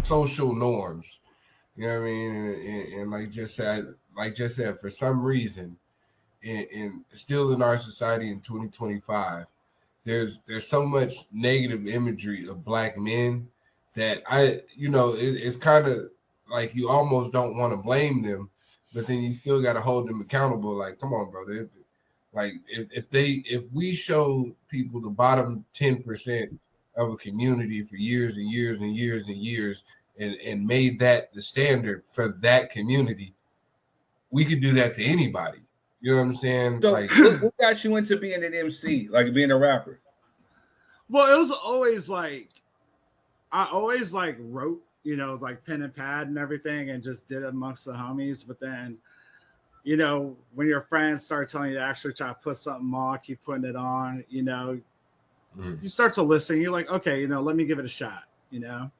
social norms. You know what I mean? And like just said, for some reason, in still in our society in 2025, there's so much negative imagery of black men that it's kind of like you almost don't want to blame them, but then you still got to hold them accountable. Like, come on, bro. Like if we show people the bottom 10% of a community for years and years and years and years, and made that the standard for that community, we could do that to anybody. You know what I'm saying? So like, what got you into being an MC, like being a rapper? Well, it was always like I always like wrote, you know, like pen and pad and everything, and just did it amongst the homies. But then, you know, when your friends start telling you to actually try to put something on, keep putting it on, you know, you start to listen. You're like, okay, you know, let me give it a shot, you know.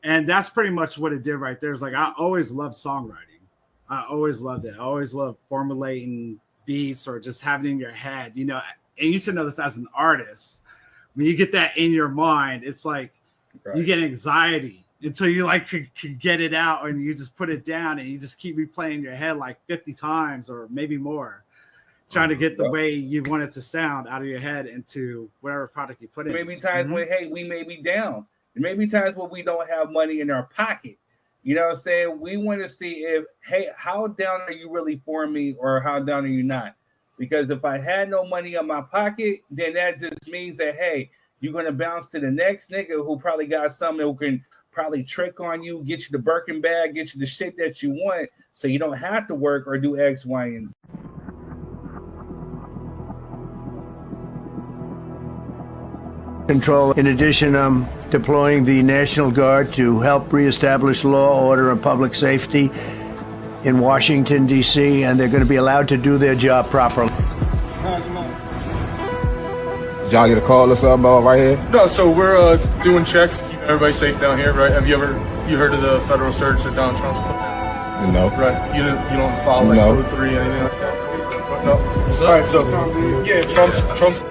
And that's pretty much what it did right there. It's like I always loved songwriting. I always loved it. I always loved formulating beats or just having it in your head, you know. And you should know this as an artist. When you get that in your mind, it's like you get anxiety until you like could get it out, and you just put it down and you just keep replaying in your head like 50 times or maybe more, trying to get the way you want it to sound out of your head into whatever product you put in. Maybe times when, hey, we may be down. There may be times when we don't have money in our pocket. You know what I'm saying? We want to see if, hey, how down are you really for me, or how down are you not? Because if I had no money in my pocket, then that just means that, hey, you're going to bounce to the next nigga who probably got something who can probably trick on you, get you the Birkin bag, get you the shit that you want, so you don't have to work or do X, Y, and Z. Control. In addition, I'm deploying the National Guard to help reestablish law, order, and public safety in Washington, D.C., and they're going to be allowed to do their job properly. Did y'all get a call or something right here? No, so we're doing checks, keep everybody safe down here, right? Have you heard of the federal search that Donald Trump's put down? No. Right. You don't follow like Code 3 or anything like that? No. All right, so yeah, Trump's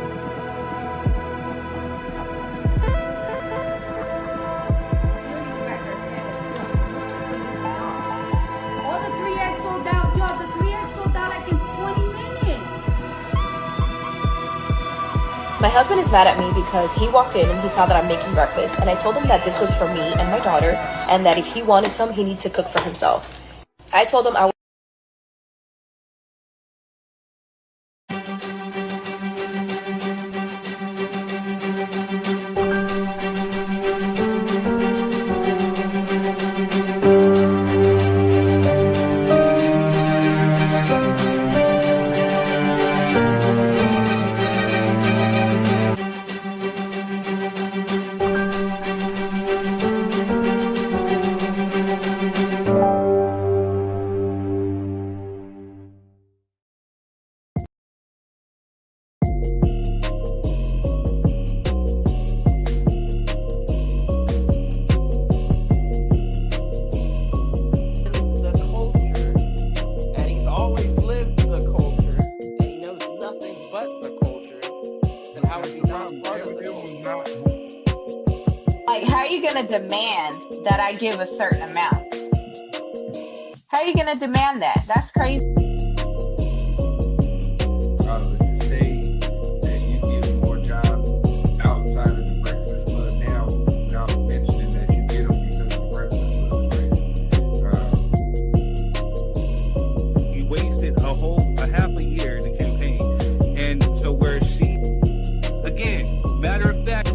My husband is mad at me because he walked in and he saw that I'm making breakfast, and I told him that this was for me and my daughter, and that if he wanted some, he needed to cook for himself. I told him I demand that I give a certain amount. How are you going to demand that? That's crazy. Say that you get more jobs outside of the Breakfast Club now without mentioning that you get them because the Breakfast Club is crazy. He wasted a half a year in the campaign. And so where she, again, matter of fact,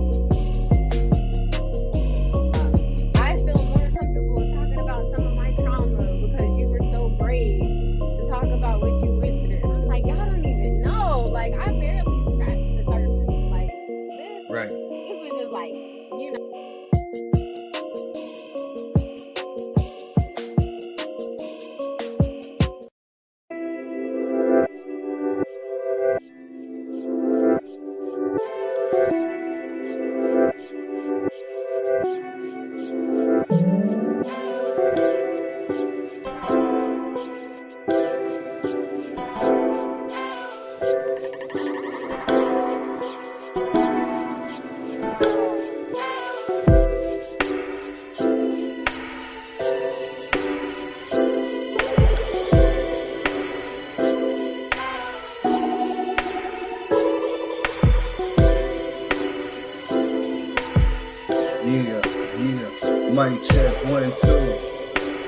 Mic check 1 2.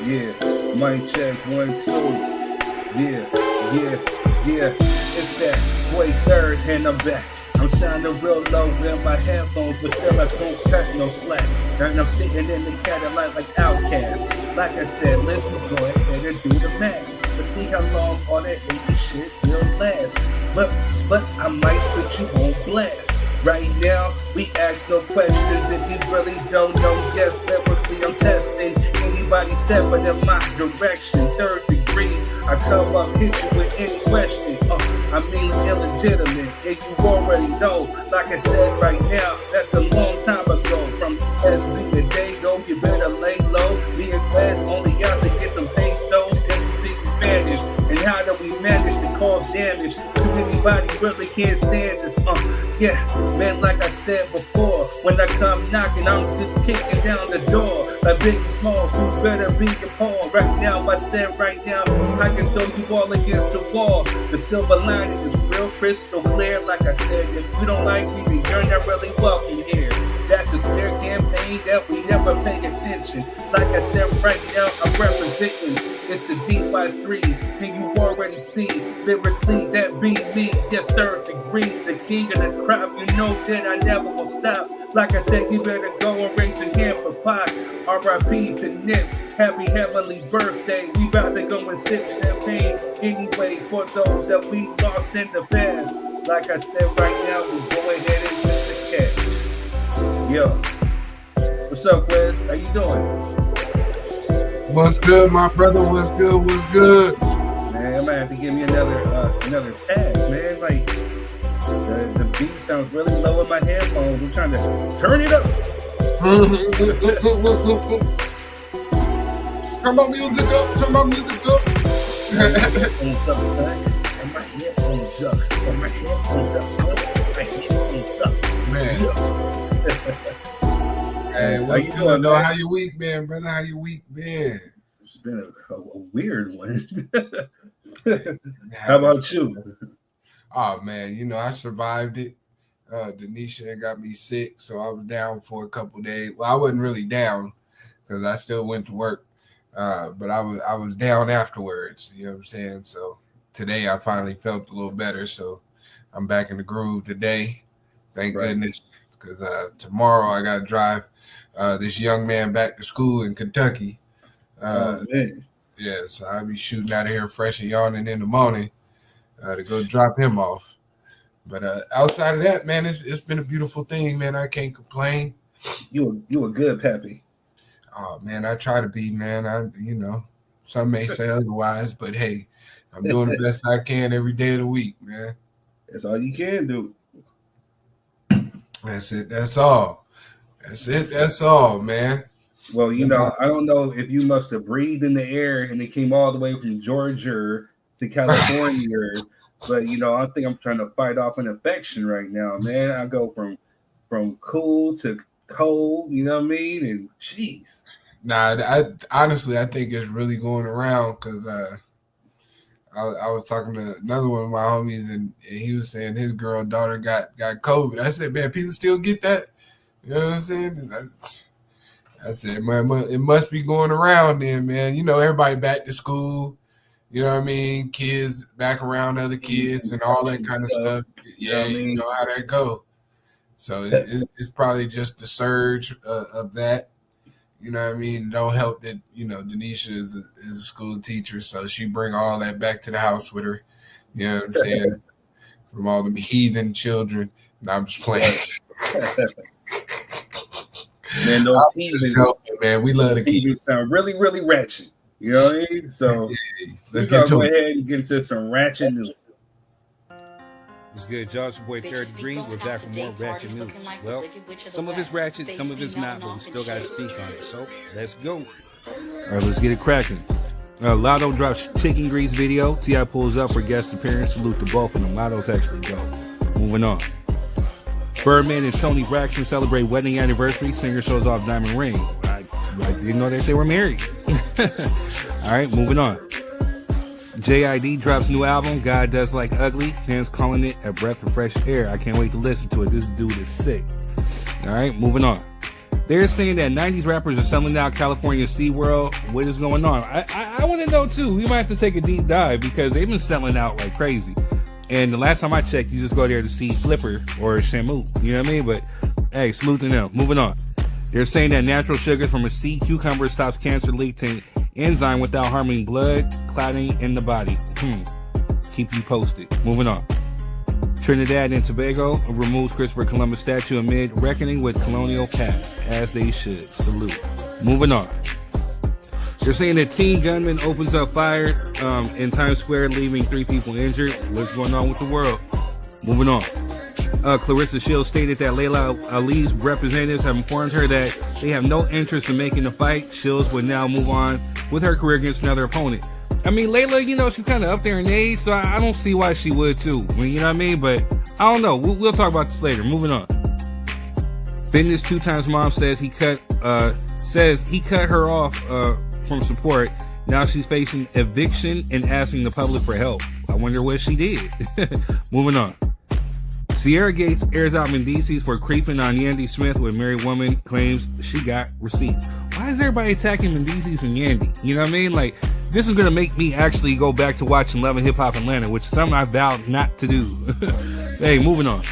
Yeah, mic check 1 2. Yeah. It's that boy Third, and I'm back. I'm sounding real low in my headphones, but still I don't cut no slack. And I'm sitting in the Cadillac like Outcast. Like I said, let's go ahead and do the math. Let's see how long all that empty shit will last. But I might put you on blast. Right now, we ask no questions if you really don't know. Yes, lyrically I'm testing anybody stepping in my direction. Third degree, I come up, hit you with any question. I mean illegitimate, and you already know. Like I said right now, that's a long time ago. From SB to Dago, you better lay low. Me and Glad only out to get them pesos. And speak Spanish, and how do we manage to cause damage? Too anybody really can't stand this. Yeah, man, like I said before, when I come knocking, I'm just kicking down the door. Like Biggie Smalls, you better be your paw. Right now, I said right now, I can throw you all against the wall. The silver lining is real crystal clear. Like I said, if you don't like me, then you're not really welcome here. That's a smear campaign that we never pay attention. Like I said, right now, I'm representing. It's the DY3, and you already see lyrically that be me, your third degree, the king of the crop. You know that I never will stop. Like I said, you better go and raise your hand for Pac. R.I.P. to Nip, happy heavenly birthday. We about to go and sip champagne anyway for those that we lost in the past. Like I said, right now, we go ahead and get the cash. Yo, what's up, Wes? How you doing? What's good, my brother? What's good? What's good? Man, I'm gonna have to give me another tag, man. Like the beat sounds really low in my headphones. I'm trying to turn it up. Turn my music up. Turn my music up. Headphones up, son. And my headphones up. And my headphones up, son. My headphones up. Man. Hey, what's good, doing, though? man? How your week been, brother? How your week been? It's been a weird one. How about you? Oh, man, you know, I survived it. Denisha got me sick, so I was down for a couple days. Well, I wasn't really down because I still went to work, but I was down afterwards, you know what I'm saying? So today I finally felt a little better, so I'm back in the groove today. Thank goodness, because tomorrow I got to drive this young man back to school in Kentucky. Man. Yeah, so I'll be shooting out of here fresh and yawning in the morning to go drop him off. But outside of that, man, it's been a beautiful thing, man. I can't complain. You a good pappy. Oh, man, I try to be, man. Some may say otherwise, but hey, I'm doing the best I can every day of the week, man. That's all you can do. That's it. That's all. That's it. That's all, man. Well, you know, I don't know if you must have breathed in the air and it came all the way from Georgia to California, but you know, I think I'm trying to fight off an infection right now, man. I go from cool to cold, you know what I mean? And jeez. Nah, I honestly think it's really going around because I was talking to another one of my homies and he was saying his daughter got COVID. I said, man, people still get that? You know what I'm saying? I said, man, it must be going around then, man. You know, everybody back to school. You know what I mean? Kids back around other kids and all that kind of stuff. Yeah, you know how that go. So it's probably just the surge of that. You know what I mean? Don't help that, you know, Denisha is a school teacher, so she bring all that back to the house with her. You know what I'm saying? From all the heathen children. No, I'm just playing. Man, those heathens, man, we love the heathens sound really, really ratchet. You know what I mean? So let's go ahead and get into some ratchet news. What's good, y'all? It's your boy 3rd Degree. We're back with more ratchet news. Well, some of it's ratchet, some of it's not, but we still got to speak on it. So let's go. All right, let's get it cracking. Lotto drops chicken grease video. T.I. pulls up for guest appearance. Salute to both of them. Lotto's actually dope. Moving on. Birdman and Toni Braxton celebrate wedding anniversary. Singer shows off diamond ring. I didn't know that they were married. All right, moving on. JID drops new album, God Does Like Ugly. Fans calling it a breath of fresh air. I can't wait to listen to it. This dude is sick. All right, moving on. They're saying that 90s rappers are selling out California SeaWorld. What is going on? I want to know too. We might have to take a deep dive because they've been selling out like crazy. And the last time I checked, you just go there to see Flipper or Shamu. You know what I mean? But hey, salute to them. Moving on. They're saying that natural sugars from a sea cucumber stops cancer-leaking enzyme without harming blood clotting in the body. Keep you posted. Moving on. Trinidad and Tobago removes Christopher Columbus statue amid reckoning with colonial past, as they should. Salute. Moving on. They're saying that teen gunman opens up fire in Times Square, leaving 3 people injured. What's going on with the world? Moving on. Clarissa Shields stated that Layla Ali's representatives have informed her that they have no interest in making the fight. Shields would now move on with her career against another opponent. I mean, Layla, you know, she's kind of up there in age, so I don't see why she would too. I mean, you know what I mean? But I don't know. We'll talk about this later. Moving on. Fitness 2x mom says he cut her off from support. Now she's facing eviction and asking the public for help. I wonder what she did. Moving on. Sierra Gates airs out Mendices for creeping on Yandy Smith when married woman claims she got receipts. Why is everybody attacking Mendices and Yandy? You know what I mean? Like, this is going to make me actually go back to watching Love and Hip Hop Atlanta, which is something I vowed not to do. Hey, moving on.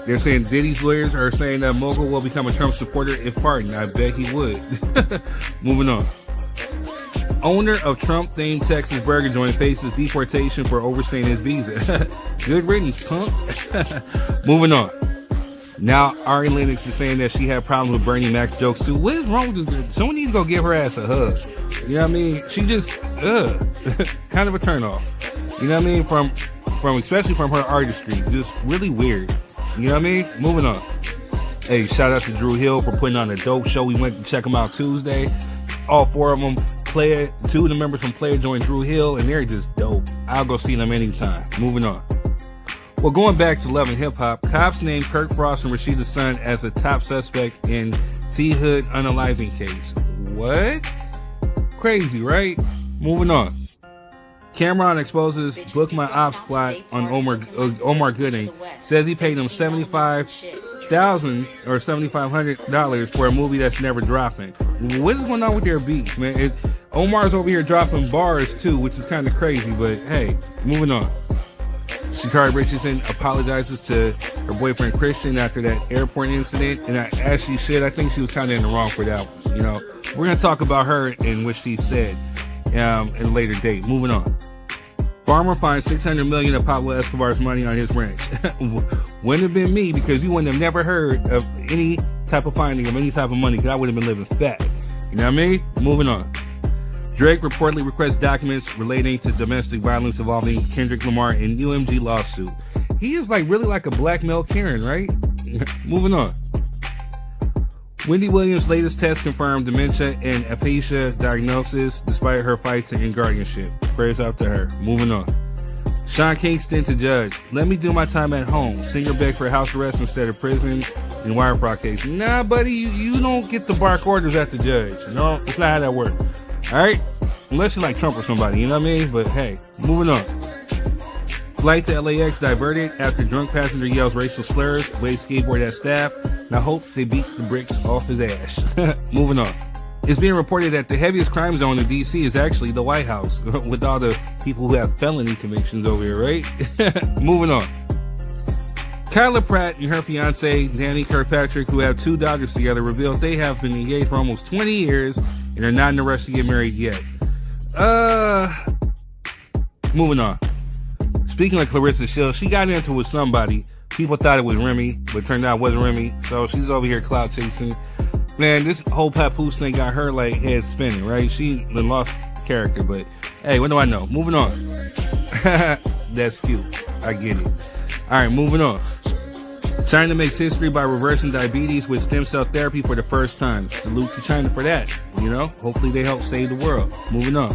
They're saying Diddy's lawyers are saying that Mogul will become a Trump supporter if pardoned. I bet he would. Moving on. Owner of Trump-themed Texas burger joint faces deportation for overstaying his visa. Good riddance, punk. Moving on. Now, Ari Lennox is saying that she had problems with Bernie Mac's jokes too. What is wrong with this? Someone needs to go give her ass a hug. You know what I mean? She just, kind of a turnoff. You know what I mean? From especially from her artistry. Just really weird. You know what I mean? Moving on. Hey, shout out to Drew Hill for putting on a dope show. We went to check him out Tuesday. All 4 of them. 2 of the members from Player joined Drew Hill, and they're just dope. I'll go see them anytime. Moving on. Well, going back to Love and Hip Hop, cops named Kirk Frost and Rashida's son as a top suspect in T Hood unaliving case. What? Crazy, right? Moving on. Cameron exposes Book My Ops plot on Omar Gooding. Says he paid him $75,000 or $7,500 for a movie that's never dropping. What is going on with their beats, man? Omar's over here dropping bars too, which is kind of crazy, but hey, moving on. Sha'Carri Richardson apologizes to her boyfriend Christian after that airport incident, and as she should. I think she was kind of in the wrong for that one. You know, we're going to talk about her and what she said at a later date. Moving on. Farmer finds $600 million of Pablo Escobar's money on his ranch. Wouldn't have been me, because you wouldn't have never heard of any type of finding of any type of money, because I would have been living fat. You know what I mean? Moving on. Drake reportedly requests documents relating to domestic violence involving Kendrick Lamar in UMG lawsuit. He is like really like a blackmail Karen, right? Moving on. Wendy Williams' latest test confirmed dementia and aphasia diagnosis despite her fight to end guardianship. Prayers out to her. Moving on. Sean Kingston to judge. Let me do my time at home. Singer begged for house arrest instead of prison in wire fraud case. Nah, buddy, you don't get the bark orders at the judge. No, it's not how that works. Alright? Unless you're like Trump or somebody, you know what I mean? But hey, moving on. Flight to LAX diverted after drunk passenger yells racial slurs, waves skateboard at staff. Now hope they beat the bricks off his ass. Moving on. It's being reported that the heaviest crime zone in DC is actually the White House, with all the people who have felony convictions over here, right? Moving on. Kyla Pratt and her fiance, Danny Kirkpatrick, who have 2 daughters together, revealed they have been engaged for almost 20 years and are not in a rush to get married yet. Moving on. Speaking of Clarissa Shields, she got into it with somebody. People thought it was Remy, but turned out it wasn't Remy. So she's over here clout chasing. Man, this whole Papoose thing got her like head spinning, right? She lost character, but hey, what do I know? Moving on. That's cute. I get it. All right, moving on. China makes history by reversing diabetes with stem cell therapy for the first time. Salute to China for that. You know, hopefully they help save the world. Moving on.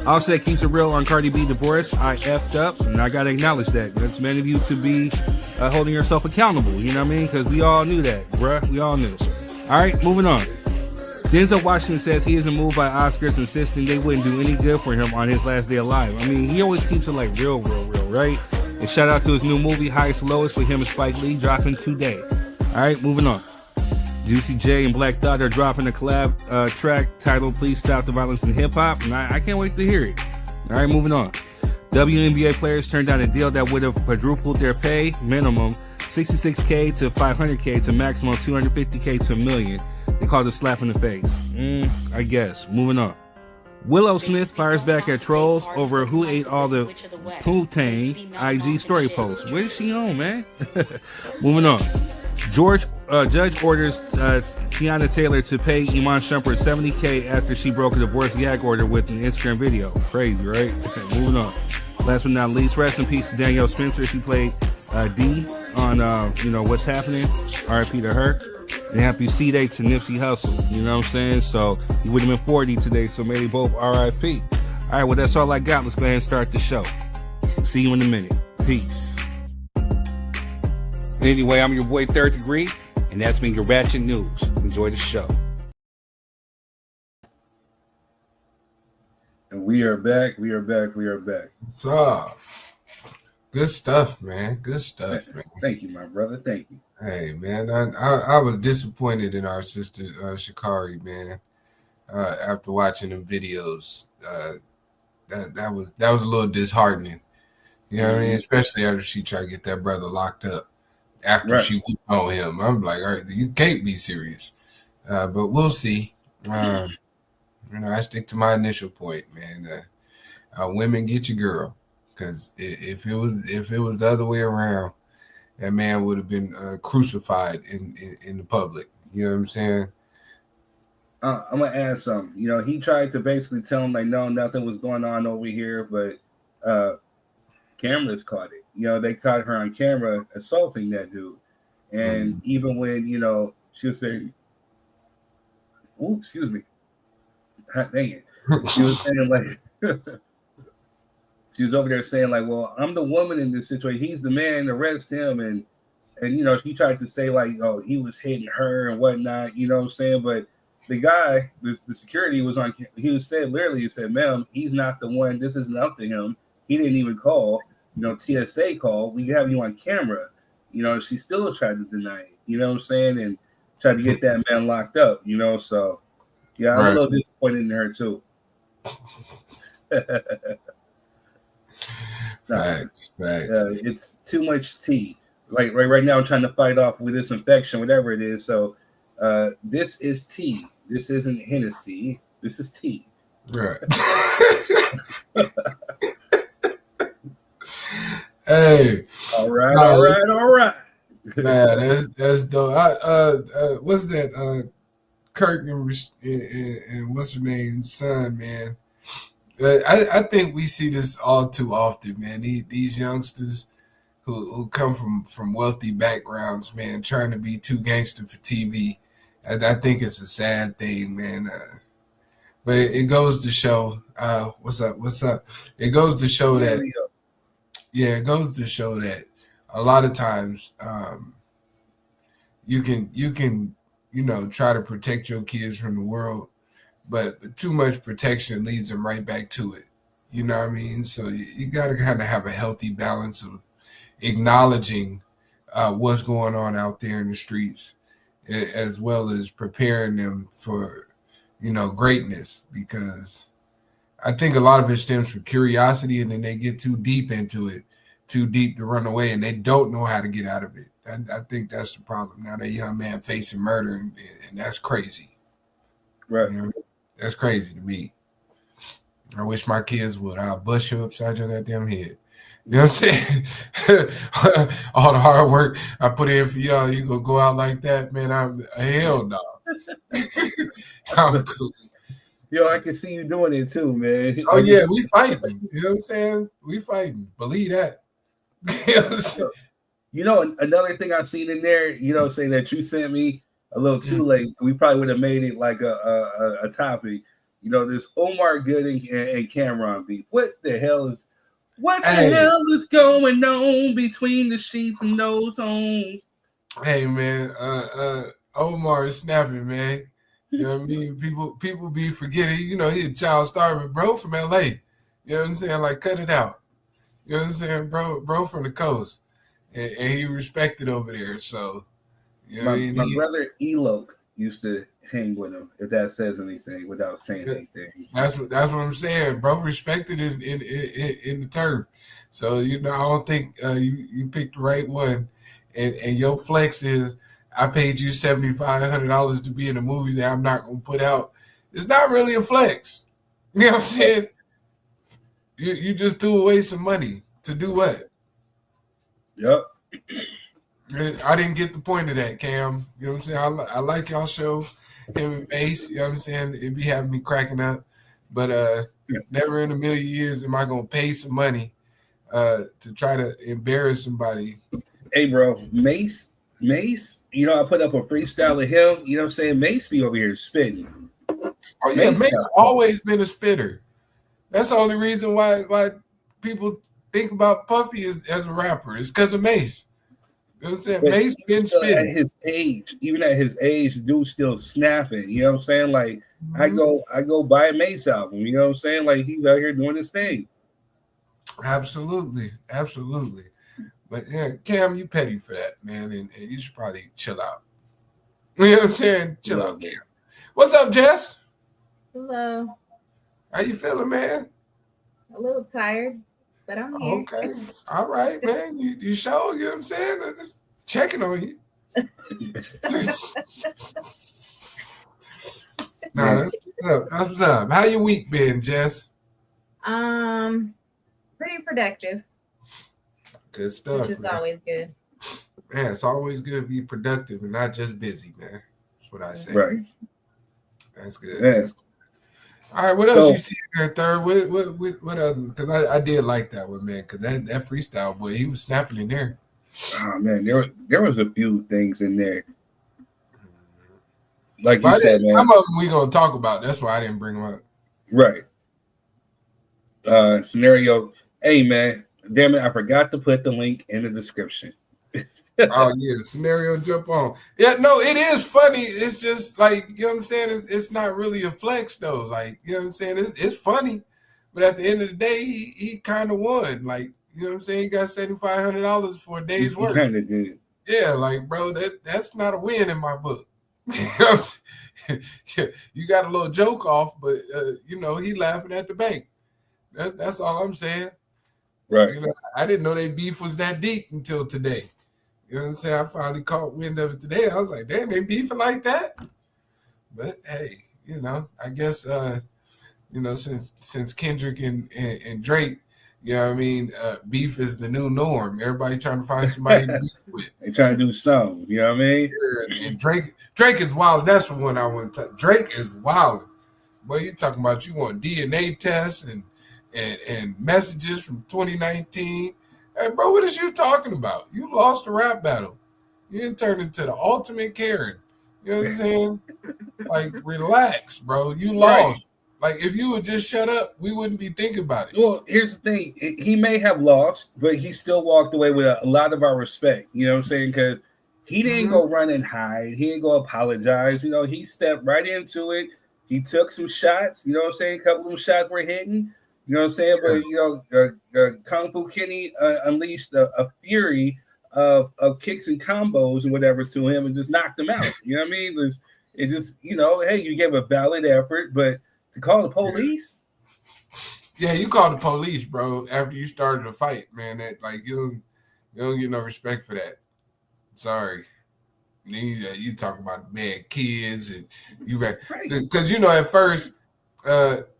Offset keeps it real on Cardi B divorce. I effed up, and I gotta acknowledge that. That's many of you to be holding yourself accountable. You know what I mean? Because we all knew that, bruh. We all knew. All right, moving on. Denzel Washington says he isn't moved by Oscars, insisting they wouldn't do any good for him on his last day alive. I mean, he always keeps it like real, right? And shout out to his new movie, Highest to Lowest, with him and Spike Lee, dropping today. All right, moving on. Juicy J and Black Thought are dropping a collab track titled "Please Stop the Violence in Hip Hop," and I can't wait to hear it. All right, moving on. WNBA players turned down a deal that would have quadrupled their pay, minimum $66K to $500K to maximum $250K to $1 million. They called it a slap in the face. I guess. Moving on. Willow Smith fires back at trolls over who ate all the Poontang IG story posts. What is she on, man? Moving on. Judge orders Tiana Taylor to pay Iman Shumpert $70K after she broke a divorce gag order with an Instagram video. Crazy, right? Moving on. Last but not least, rest in peace to Danielle Spencer. She played D on What's Happening. R.I.P. to her. And happy C-Day to Nipsey Hussle. You know what I'm saying? So he would have been 40 today, so maybe both R.I.P. All right, well, that's all I got. Let's go ahead and start the show. See you in a minute. Peace. Anyway, I'm your boy Third Degree, and that's been your Ratchet News. Enjoy the show. And we are back. What's up? Good stuff, man. Good stuff, man. Thank you, my brother. Thank you. Hey, man, I was disappointed in our sister Shakari, man. After watching them videos, that was a little disheartening. You know what I mean? Especially after she tried to get that brother locked up after she went on him. I'm like, all right, you can't be serious. But we'll see. I stick to my initial point, man. Women, get your girl, because if it was the other way around, that man would have been crucified in the public. You know what I'm saying? I'm gonna add something. He tried to basically tell him like, no, nothing was going on over here, but cameras caught it. They caught her on camera assaulting that dude, and even when she was saying, "Oh, excuse me," dang it, she was saying like. She was over there saying like, well, I'm the woman in this situation. He's the man, arrest him. And she tried to say like, oh, he was hitting her and whatnot, you know what I'm saying? But the guy, the security was on, he said, ma'am, he's not the one. This isn't up to him. He didn't even call, TSA call. We have you on camera. She still tried to deny it, you know what I'm saying? And tried to get that man locked up, so yeah, I'm a little disappointed in her too. Facts. It's too much tea. Like right now, I'm trying to fight off with this infection, whatever it is. So this is tea. This isn't Hennessy. This is tea. Right. Hey. All right. Man, that's dope. What's that? Kirk and what's her name? Son, man. I think we see this all too often, man. These youngsters who come from wealthy backgrounds, man, trying to be too gangster for TV. And I think it's a sad thing, man. But it goes to show, what's up? It goes to show that, it goes to show that a lot of times you can try to protect your kids from the world, but too much protection leads them right back to it. You know what I mean? So you got to kind of have a healthy balance of acknowledging what's going on out there in the streets, as well as preparing them for, greatness. Because I think a lot of it stems from curiosity, and then they get too deep into it, too deep to run away, and they don't know how to get out of it. I think that's the problem. Now that young man facing murder, and that's crazy. Right. That's crazy to me. I wish my kids would. I'll bust you upside your goddamn head. You know what I'm saying? All the hard work I put in for y'all, you gonna go out like that, man? Hell no. I'm cool. Yo, I can see you doing it too, man. Oh yeah, we fighting. You know what I'm saying? We fighting. Believe that. You know what I'm saying? Another thing I've seen in there, saying that you sent me a little too late. We probably would have made it like a topic. This Omar Gooding and Cameron beef. What the hell is going on between the sheets and those homes? Hey man, Omar is snapping, man. You know what I mean? People be forgetting, he a child starving bro from LA. You know what I'm saying? Like, cut it out. You know what I'm saying? Bro from the coast. And he respected over there. So, You know what I mean? My brother Elok used to hang with him, if that says anything without saying anything. That's what I'm saying, bro. Respected in the term. So I don't think you picked the right one. And your flex is, I paid you $7,500 to be in a movie that I'm not gonna put out. It's not really a flex. You know what I'm saying? You just threw away some money to do what? Yep. I didn't get the point of that, Cam. You know what I'm saying? I like y'all show, him and Mace. You know what I'm saying? It be having me cracking up. But never in a million years am I gonna pay some money to try to embarrass somebody. Hey, bro, Mace. I put up a freestyle of him. You know what I'm saying? Mace be over here spitting. Oh yeah, Mace always been a spitter. That's the only reason why people think about Puffy as a rapper. It's because of Mace. You know what I'm saying? But Mace been spitting. At his age, even at his age, dude still snapping. You know what I'm saying? Like I go buy a Mace album. You know what I'm saying? Like he's out here doing his thing. Absolutely. But yeah, Cam, you petty for that, man, and you should probably chill out. You know what I'm saying? Chill out, Cam. What's up, Jess? Hello. How you feeling, man? A little tired, but I'm here. Okay. All right, man. You sure? You know what I'm saying? I'm just checking on you. That's what's up. How your week been, Jess? Pretty productive. Good stuff. Which is always good. Man, it's always good to be productive and not just busy, man. That's what I say. Right. That's good. Yeah. That's good. All right, what else you see there, Third? What other? Because I did like that one, man. Because that freestyle boy, he was snapping in there. Oh man, there was a few things in there. Like you said, man. Some of them we gonna talk about. That's why I didn't bring them up. Right. Scenario. Hey man, damn it! I forgot to put the link in the description. Oh yeah, scenario jump on. Yeah, no, it is funny. It's just like, you know what I'm saying? It's not really a flex though. Like, you know what I'm saying? It's funny, but at the end of the day, he kind of won. Like, you know what I'm saying? He got $7,500 for a day's work. Kind of did. Yeah, like bro, that's not a win in my book. You know what I'm saying? You got a little joke off, but he laughing at the bank. That's all I'm saying. Right. I didn't know their beef was that deep until today. You know what I'm saying? I finally caught wind of it today. I was like, damn, they beefing like that? But hey, I guess since Kendrick and Drake, you know what I mean, beef is the new norm. Everybody trying to find somebody to beef with. They trying to do something, you know what I mean? Yeah, and Drake is wild. That's the one I want to talk. Drake is wild. Boy, you talking about you want DNA tests and messages from 2019. Hey, bro, what is you talking about? You lost a rap battle. You didn't turn into the ultimate Karen. You know what I'm saying? Like, relax, bro. You lost. Right. Like, if you would just shut up, we wouldn't be thinking about it. Well, here's the thing. He may have lost, but he still walked away with a lot of our respect. You know what I'm saying? Because he didn't go run and hide. He didn't go apologize. He stepped right into it. He took some shots. You know what I'm saying? A couple of them shots were hitting. You know what I'm saying? But, Kung Fu Kenny unleashed a fury of kicks and combos and whatever to him and just knocked him out. You know what I mean? It just, hey, you gave a valid effort, but to call the police? Yeah, you called the police, bro, after you started a fight, man. That, like, you don't get no respect for that. Sorry. You talk about bad kids and you back. Because, at first,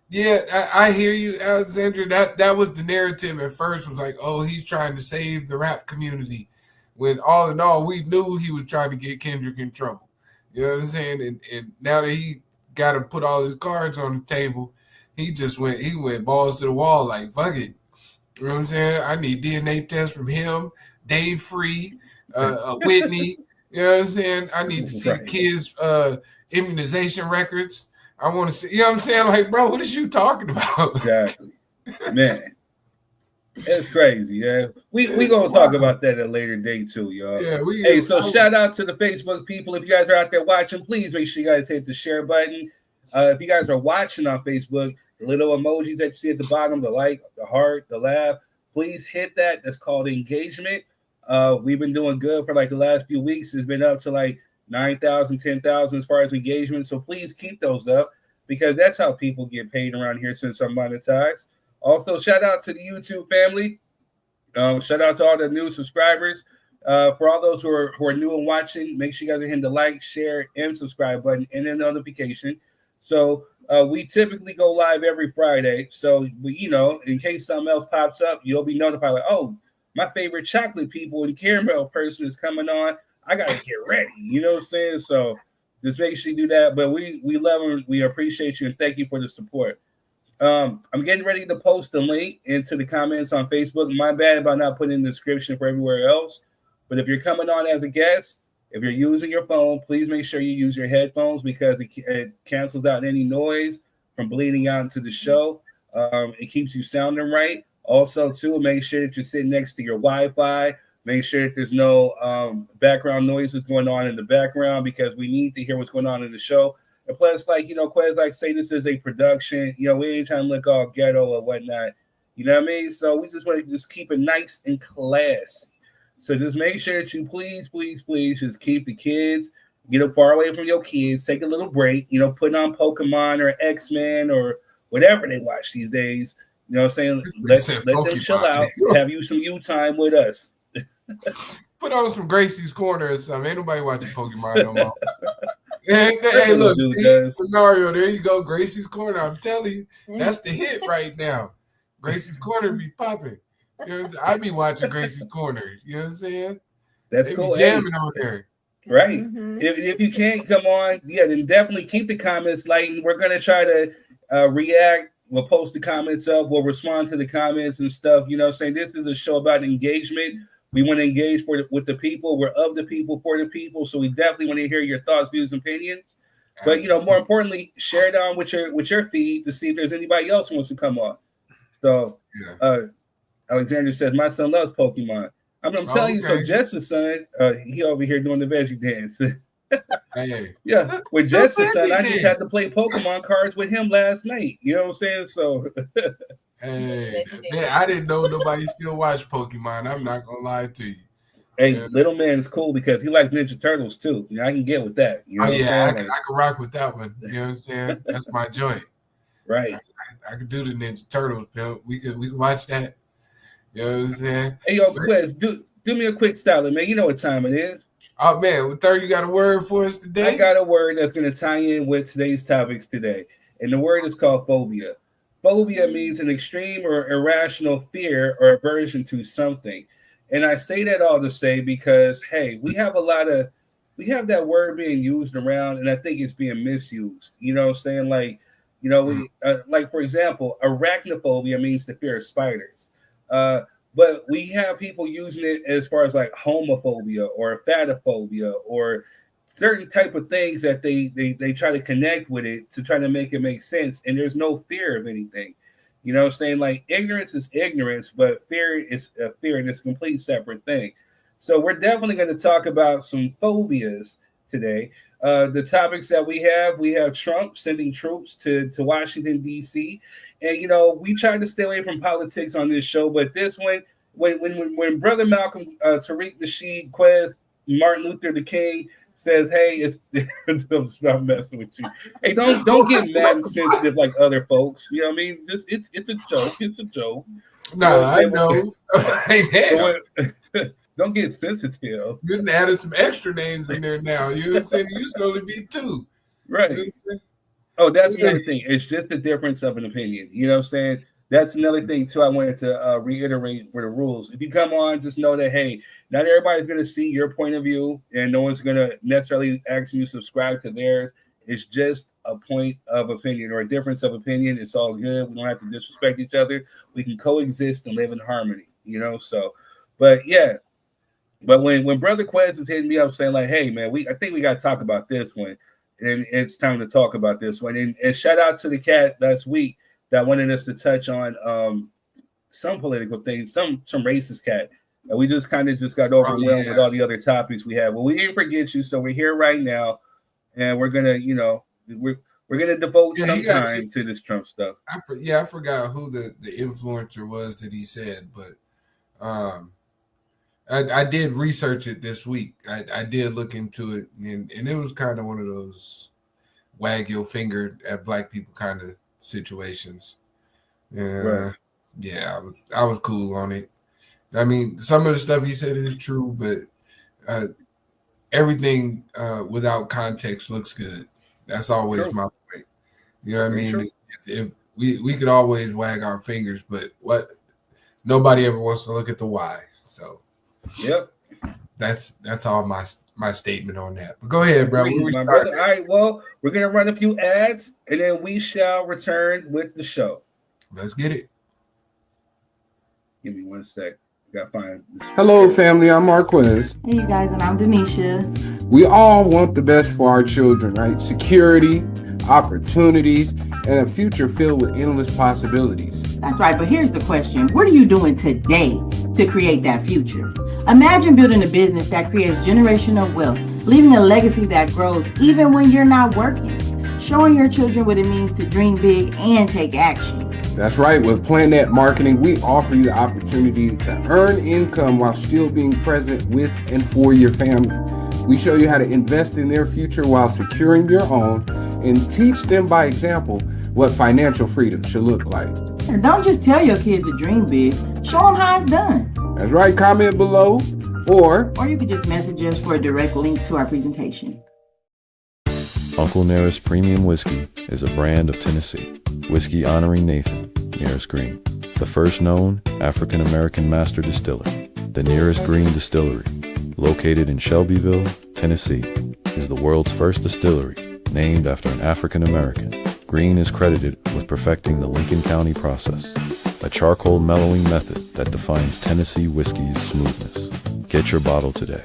yeah, I hear you, Alexandra. That was the narrative at first. Was like, oh, he's trying to save the rap community. When all in all, we knew he was trying to get Kendrick in trouble. You know what I'm saying? And now that he got to put all his cards on the table, he went balls to the wall like, fuck it. You know what I'm saying? I need DNA tests from him, Dave Free, Whitney. You know what I'm saying? I need to see the kids' immunization records. I want to see, you know what I'm saying? Like, bro, what is you talking about? Exactly. Man, it's crazy, yeah. We going to talk about that at a later date, too, y'all. Yeah, so shout out to the Facebook people. If you guys are out there watching, please make sure you guys hit the share button. If you guys are watching on Facebook, the little emojis that you see at the bottom, the like, the heart, the laugh, please hit that. That's called engagement. We've been doing good for like the last few weeks. It's been up to like 9,000, 10,000 as far as engagement. So please keep those up because that's how people get paid around here since I'm monetized. Also, shout out to the YouTube family. Shout out to all the new subscribers. For all those who are new and watching, make sure you guys are hitting the like, share, and subscribe button and the notification. So we typically go live every Friday. So in case something else pops up, you'll be notified. Like, oh, my favorite chocolate people and caramel person is coming on. I gotta get ready. You know what I'm saying? So just make sure you do that. But we love them. We appreciate you and thank you for the support. I'm getting ready to post the link into the comments on Facebook. My bad about not putting in the description for everywhere else. But if you're coming on as a guest, if you're using your phone, please make sure you use your headphones because it cancels out any noise from bleeding out into the show. It keeps you sounding right. Also, too, make sure that you're sitting next to your Wi-Fi. Make sure that there's no background noises going on in the background because we need to hear what's going on in the show. And plus, Quez, say this is a production. We ain't trying to look all ghetto or whatnot. You know what I mean? So we just want to just keep it nice and classy. So just make sure that you please just keep the kids, get them far away from your kids, take a little break, putting on Pokemon or X-Men or whatever they watch these days. You know what I'm saying? Let them chill out, have you some you time with us. Put on some Gracie's Corner or something. Ain't nobody watching Pokemon no more. Hey, look, scenario. There you go, Gracie's Corner. I'm telling you, that's the hit right now. Gracie's Corner be popping. I be watching Gracie's Corner. You know what I'm saying? That's cool. Be jamming on there. Right. If you can't come on, then definitely keep the comments light. We're gonna try to react. We'll post the comments up. We'll respond to the comments and stuff. You know what I'm saying? This is a show about engagement. We want to engage with the people. We're of the people, for the people. So we definitely want to hear your thoughts, views, and opinions. But more importantly, share it on with your feed to see if there's anybody else who wants to come on. So Alexander says, my son loves Pokemon. I'm telling you, so Jess's son, he over here doing the veggie dance. Yeah, with Jess's son, I just had to play Pokemon cards with him last night. You know what I'm saying? So hey, man, I didn't know nobody still watched Pokemon. I'm not gonna lie to you. Hey, little man is cool because he likes Ninja Turtles too. I can get with that. You know I can rock with that one. You know what I'm saying? That's my joint. Right. I could do the Ninja Turtles. We could watch that. You know what I'm saying? Hey, yo, Quez, do me a quick style, man. You know what time it is. Oh, man. With third, you got a word for us today? I got a word that's going to tie in with today's topics today. And the word is called phobia. Phobia means an extreme or irrational fear or aversion to something. And I say that all to say because, hey, we have that word being used around, and I think it's being misused. You know what I'm saying? Like, for example, arachnophobia means the fear of spiders. But we have people using it as far as like homophobia or fatphobia or certain type of things that they try to connect with it to try to make it make sense. And there's no fear of anything. You know what I'm saying? Like ignorance is ignorance, but fear is a fear, and it's a complete separate thing. So we're definitely going to talk about some phobias today. The topics that we have Trump sending troops to Washington, D.C. And, we try to stay away from politics on this show. But this one, when Brother Malcolm, Tariq Nasheed, Quez, Martin Luther the King says, hey, I'm messing with you. Hey, don't get mad and sensitive like other folks. You know what I mean? It's a joke. It's a joke. No, I know. Don't get sensitive. Good, added some extra names in there now. You know what I'm saying? It used to only be two. Right. You know that's another thing. It's just the difference of an opinion. You know what I'm saying? That's another thing, too, I wanted to reiterate for the rules. If you come on, just know that, hey, not everybody's going to see your point of view, and no one's going to necessarily ask you to subscribe to theirs. It's just a point of opinion or a difference of opinion. It's all good. We don't have to disrespect each other. We can coexist and live in harmony, so. But, yeah. But when Brother Quez was hitting me up saying, like, hey, man, I think we got to talk about this one. And it's time to talk about this one. And shout out to the cat last week that wanted us to touch on some political things, some racist cat. And we just kind of got overwhelmed with all the other topics we have. Well, we didn't forget you, so we're here right now, and we're gonna, we're gonna devote some time to this Trump stuff. I forgot who the influencer was that he said, but I did research it this week. I did look into it, and it was kind of one of those wag your finger at black people kind of situations. Right. Yeah, I was cool on it. I mean, some of the stuff he said is true, but everything without context looks good. That's always my point. You know what I mean? If we could always wag our fingers, but nobody ever wants to look at the why. So, yep, that's all my statement on that. But go ahead, bro. My brother. All right, well, we're gonna run a few ads, and then we shall return with the show. Let's get it. Give me 1 sec. Gotta find this. Hello, family. I'm Marquez. Hey, you guys, and I'm Denisha. We all want the best for our children, right? Security, opportunities, and a future filled with endless possibilities. That's right, but here's the question. What are you doing today to create that future? Imagine building a business that creates generational wealth, leaving a legacy that grows even when you're not working, showing your children what it means to dream big and take action. That's right. With PlanNet Marketing, we offer you the opportunity to earn income while still being present with and for your family. We show you how to invest in their future while securing your own and teach them by example what financial freedom should look like. And don't just tell your kids to dream big, show them how it's done. That's right. Comment below or you could just message us for a direct link to our presentation. Uncle Nearest Premium Whiskey is a brand of Tennessee. Whiskey honoring Nathan Nearest Green, the first known African-American master distiller. The Nearest Green Distillery, located in Shelbyville, Tennessee, is the world's first distillery named after an African-American. Green is credited with perfecting the Lincoln County process, a charcoal mellowing method that defines Tennessee whiskey's smoothness. Get your bottle today.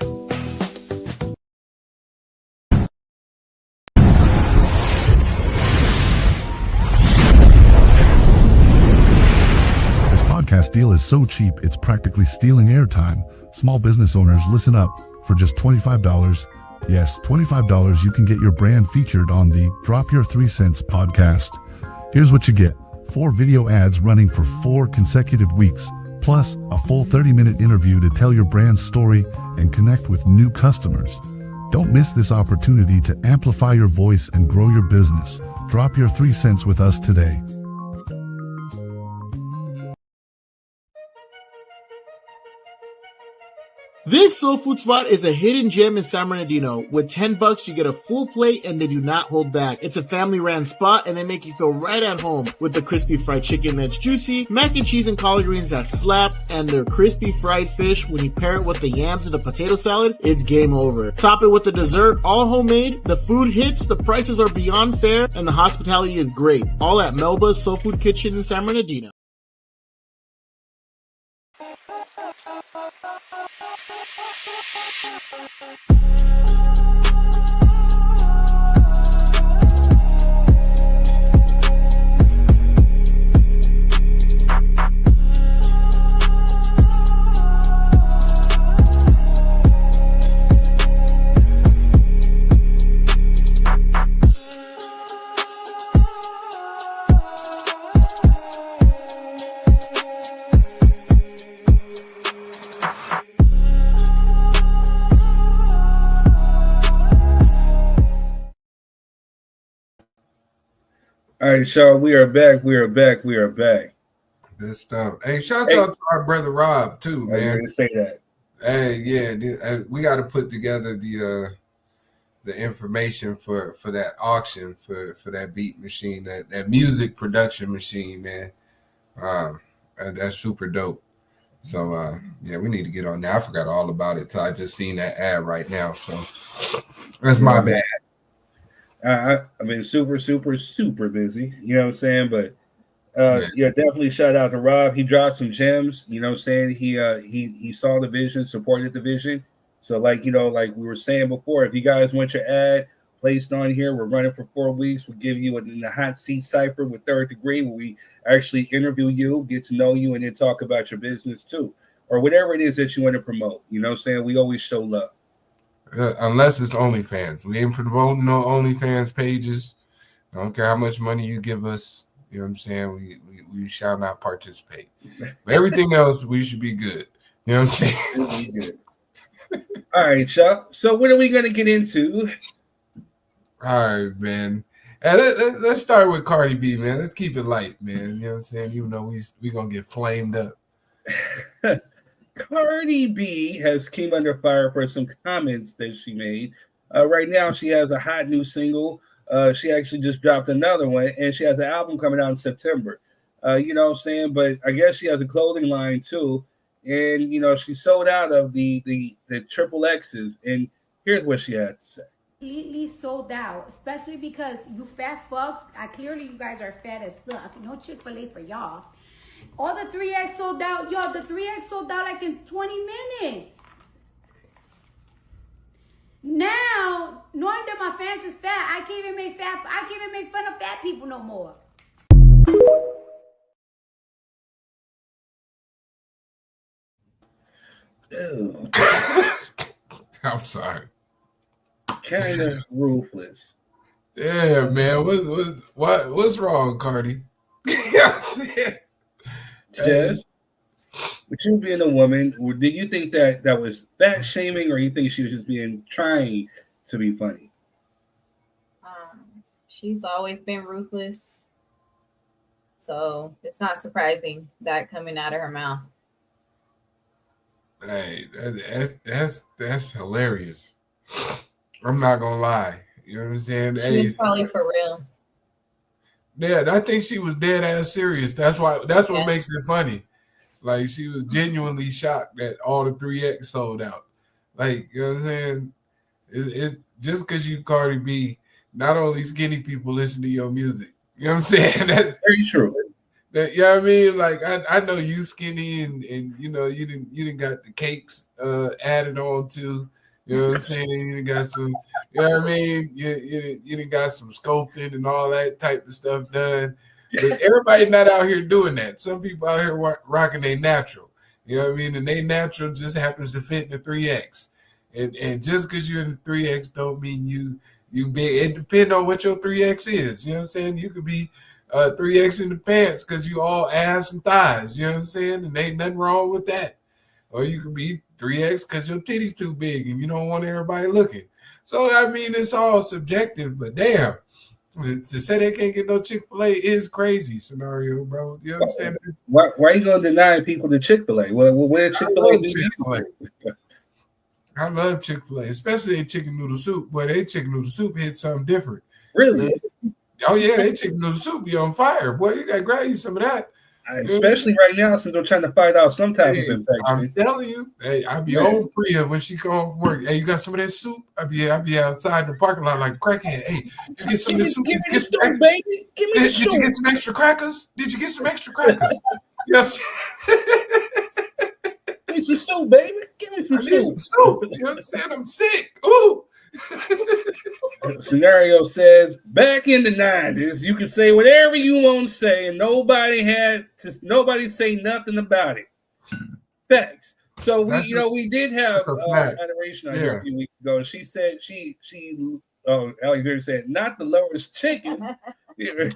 Podcast deal is so cheap, it's practically stealing airtime. Small business owners, listen up. For just $25, yes, $25, you can get your brand featured on the Drop Your 3 Cents podcast. Here's what you get. 4 video ads running for 4 consecutive weeks, plus a full 30-minute interview to tell your brand's story and connect with new customers. Don't miss this opportunity to amplify your voice and grow your business. Drop your 3 cents with us today. This soul food spot is a hidden gem in San Bernardino. With $10, you get a full plate and they do not hold back. It's a family-ran spot and they make you feel right at home with the crispy fried chicken that's juicy, mac and cheese and collard greens that slap, and their crispy fried fish. When you pair it with the yams and the potato salad, it's game over. Top it with the dessert, all homemade. The food hits, the prices are beyond fair, and the hospitality is great. All at Melba's Soul Food Kitchen in San Bernardino. All right, Sean, we are back. Good stuff. Hey, shout out to our brother Rob too, man. I was gonna say that. Hey, yeah, we got to put together the information for that auction for that beat machine, that music production machine, man. That's super dope. So yeah, we need to get on there. I forgot all about it till I just seen that ad right now. So that's my bad. I mean, super busy. You know what I'm saying? But yeah, definitely shout out to Rob. He dropped some gems. You know what I'm saying? He saw the vision, supported the vision. So like, you know, like we were saying before, if you guys want your ad placed on here, we're running for 4 weeks. We'll give you in the hot seat cipher with Third Degree, where we actually interview you, get to know you, and then talk about your business too, or whatever it is that you want to promote. You know what I'm saying? We always show love. Unless it's OnlyFans. We ain't promoting no OnlyFans pages. I don't care how much money you give us. You know what I'm saying? We shall not participate. But everything else, we should be good. You know what I'm saying? All right, Chuck. So what are we gonna get into? All right, man. And let's start with Cardi B, man. Let's keep it light, man. You know what I'm saying? Even though we gonna get flamed up. Cardi B has came under fire for some comments that she made. Right now, she has a hot new single. She actually just dropped another one, and she has an album coming out in September. You know what I'm saying? But I guess she has a clothing line too, and you know she sold out of the triple X's. And here's what she had to say. Completely sold out, especially because you fat fucks. Clearly you guys are fat as fuck. No Chick-fil-A for y'all. All the 3X sold out. Yo, the 3X sold out like in 20 minutes. Now, knowing that my fans is fat, I can't even make fun of fat people no more. Ew. I'm sorry. Kind of ruthless. Yeah, man. What's wrong, Cardi? Jess, with you being a woman, did you think that was fat shaming, or you think she was just trying to be funny? She's always been ruthless, so it's not surprising that coming out of her mouth. Hey, that's hilarious. I'm not gonna lie. You know what I'm saying? She was probably for real. Yeah, I think she was dead ass serious. That's what makes it funny. Like, she was genuinely shocked that all the 3X sold out. Like, you know what I'm saying? It just because you Cardi B, not only skinny people listen to your music. You know what I'm saying? That's very true. You know what I mean? Like, I know you skinny and you know you didn't got the cakes added on to. You know what I'm saying? You done got some, you know what I mean? You done got some sculpting and all that type of stuff done. But everybody not out here doing that. Some people out here rocking their natural. You know what I mean? And they natural just happens to fit in the 3X. And just because you're in the 3X don't mean you big. It depends on what your 3X is. You know what I'm saying? You could be 3X in the pants because you all ass and thighs. You know what I'm saying? And ain't nothing wrong with that. Or you could be 3X because your titty's too big and you don't want everybody looking. So, I mean, it's all subjective, but damn, to say they can't get no Chick-fil-A is crazy scenario, bro. You know what I'm saying? Why are you going to deny people the Chick-fil-A? Well, where Chick-fil-A do Chick-fil-A. I love Chick-fil-A, especially their chicken noodle soup. Boy, their chicken noodle soup hits something different. Really? Oh, yeah, their chicken noodle soup be on fire. Boy, you got to grab you some of that. Especially right now, since we're trying to fight out some type of infection. I'm telling you, hey, I be on Priya when she come from work. Hey, you got some of that soup? I be outside in the parking lot like crackhead. Hey, you get some of this soup? Give me the soup, baby. Give me the soup. Did you get some extra crackers? Did you get some extra crackers? Yes. Give me some soup, baby. Give me some soup. You know what I'm saying? I'm sick. Ooh. Scenario says, back in the 90s, you could say whatever you want to say, and nobody say nothing about it. Facts. So we did have adoration on here a few weeks ago, and she said Alexander said, not the lowest chicken. Yeah,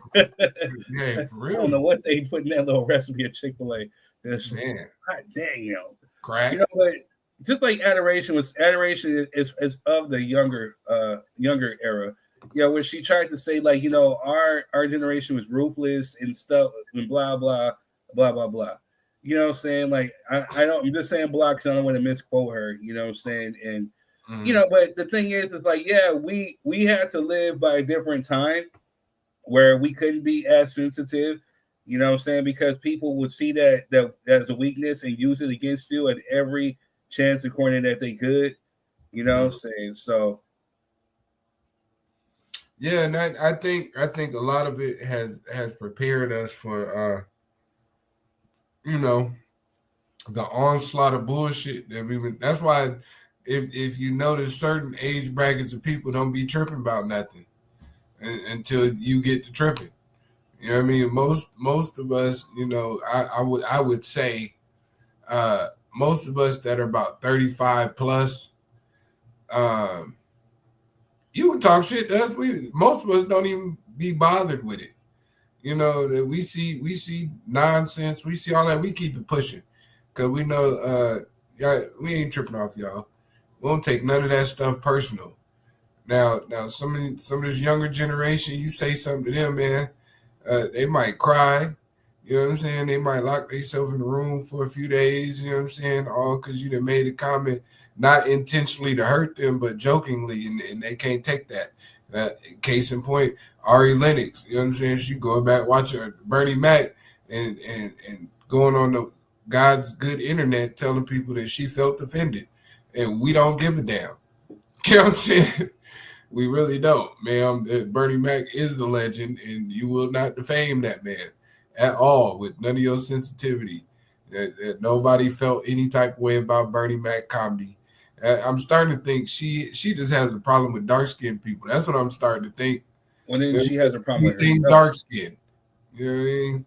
for real. I don't know what they put in that little recipe at Chick-fil-A. Man. God dang, Crack. You know, but just like adoration is of the younger era. You know, when she tried to say, like, you know, our generation was ruthless and stuff and blah blah blah blah blah. You know what I'm saying? Like, I'm just saying blah because I don't want to misquote her, you know what I'm saying? And you know, but the thing is like, yeah, we had to live by a different time where we couldn't be as sensitive. You know what I'm saying? Because people would see that as a weakness and use it against you at every chance and corner that they could. You know what I'm saying? So yeah, and I think a lot of it has prepared us for you know, the onslaught of bullshit that we've been. That's why if you notice certain age brackets of people don't be tripping about nothing until you get to tripping. You know what I mean? Most of us, you know, I would say most of us that are about 35 plus, you would talk shit to us. Most of us don't even be bothered with it. You know, that we see nonsense, we see all that, we keep it pushing. Cause we know we ain't tripping off y'all. We don't take none of that stuff personal. Now some of this younger generation, you say something to them, man, they might cry. You know what I'm saying? They might lock themselves in the room for a few days. You know what I'm saying? All because you done made a comment, not intentionally to hurt them, but jokingly, and they can't take that. Case in point, Ari Lennox. You know what I'm saying? She going back watching Bernie Mac and going on the God's good internet telling people that she felt offended, and we don't give a damn. You know what I'm saying? We really don't, ma'am. Bernie Mac is the legend, and you will not defame that man at all with none of your sensitivity. That nobody felt any type of way about Bernie Mac comedy. I'm starting to think she just has a problem with dark skinned people. That's what I'm starting to think. Well, then she has a problem with herself. Dark skin. You know what I mean?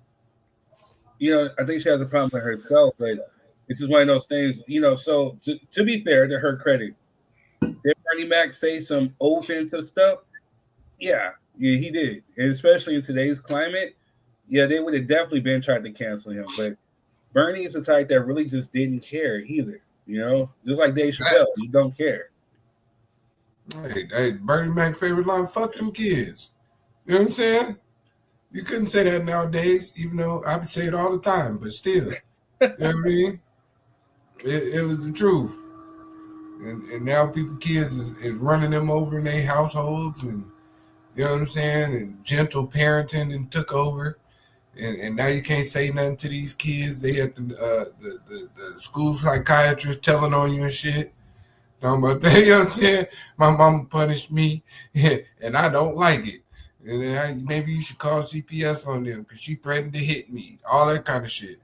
I think she has a problem with herself, but this is one of those things, so to be fair, to her credit, did Bernie Mac say some offensive stuff? Yeah, he did. And especially in today's climate, yeah, they would have definitely been trying to cancel him. But Bernie is the type that really just didn't care either. Just like Dave Chappelle, you don't care. Hey, Bernie Mac's favorite line, fuck them kids. You know what I'm saying? You couldn't say that nowadays, even though I would say it all the time, but still. You know what I mean? It was the truth. And now kids is running them over in their households, and you know what I'm saying, and gentle parenting and took over, and now you can't say nothing to these kids. They at the school psychiatrist telling on you and shit. Talking about that, you know what I'm saying? My mama punished me, and I don't like it. And then maybe you should call CPS on them because she threatened to hit me. All that kind of shit.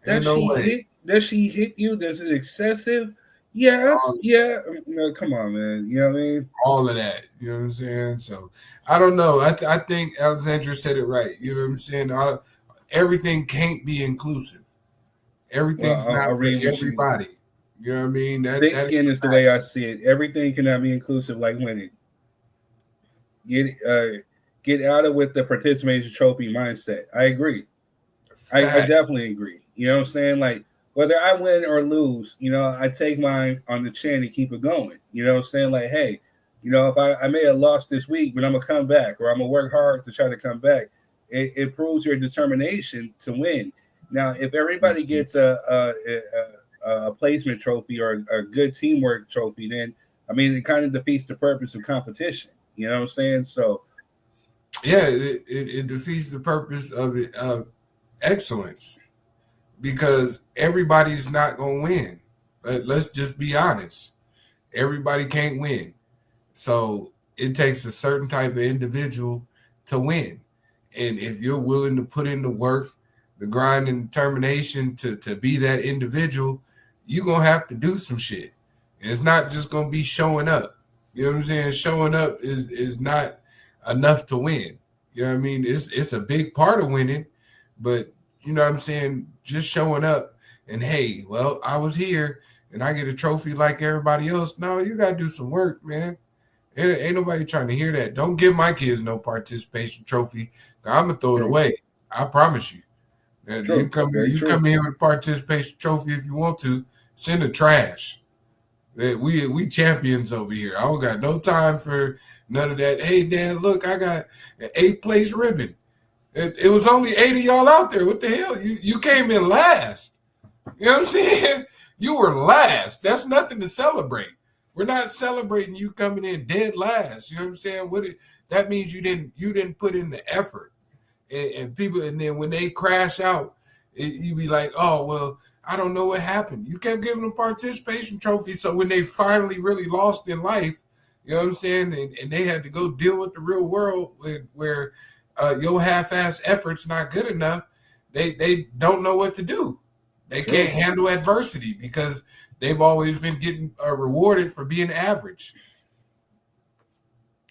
Ain't no way. Does she hit you? Does it excessive? Yes, yeah. No, come on, man. You know what I mean? All of that. You know what I'm saying? So I don't know. I think Alexandra said it right. You know what I'm saying? Everything can't be inclusive. Everything's not for everybody. You know what I mean? Thick skin is the way I see it. Everything cannot be inclusive like winning. Get out of with the participation trophy mindset. I agree. I definitely agree. You know what I'm saying? Like, whether I win or lose, I take mine on the chin and keep it going. You know what I'm saying? Like, hey, if I may have lost this week, but I'm going to come back, or I'm going to work hard to try to come back. It proves your determination to win. Now, if everybody gets a placement trophy or a good teamwork trophy, then, it kind of defeats the purpose of competition. You know what I'm saying? So, yeah, it defeats the purpose of excellence. Because everybody's not going to win. Let's just be honest. Everybody can't win. So it takes a certain type of individual to win. And if you're willing to put in the work, the grind and determination to be that individual, you're going to have to do some shit. And it's not just going to be showing up. You know what I'm saying? Showing up is not enough to win. You know what I mean? It's a big part of winning, but you know what I'm saying? Just showing up and, hey, well, I was here and I get a trophy like everybody else. No, you got to do some work, man. Ain't nobody trying to hear that. Don't give my kids no participation trophy. I'm going to throw it away. I promise you. And you come here with a participation trophy if you want to. Send the trash. We champions over here. I don't got no time for none of that. Hey, Dad, look, I got an 8th place ribbon. It was only 8 of y'all out there. What the hell? You came in last. You know what I'm saying? You were last. That's nothing to celebrate. We're not celebrating you coming in dead last. You know what I'm saying? That means you didn't put in the effort. And people, and then when they crash out, you be like, oh, well, I don't know what happened. You kept giving them participation trophies. So when they finally really lost in life, you know what I'm saying? And they had to go deal with the real world where your half-ass effort's not good enough, they don't know what to do. They can't handle adversity because they've always been getting rewarded for being average.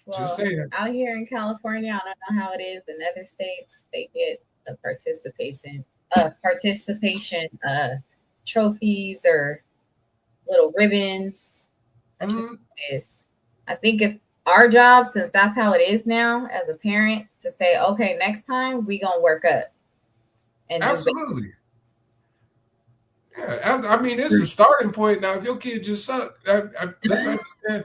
Well, just saying. Out here in California, I don't know how it is in other states. They get a participation trophies or little ribbons. That's just what it is. I think it's our job, since that's how it is now as a parent, to say, okay, next time we gonna work up. And absolutely. Yeah, I mean, it's a starting point. Now, if your kid just suck, let's understand.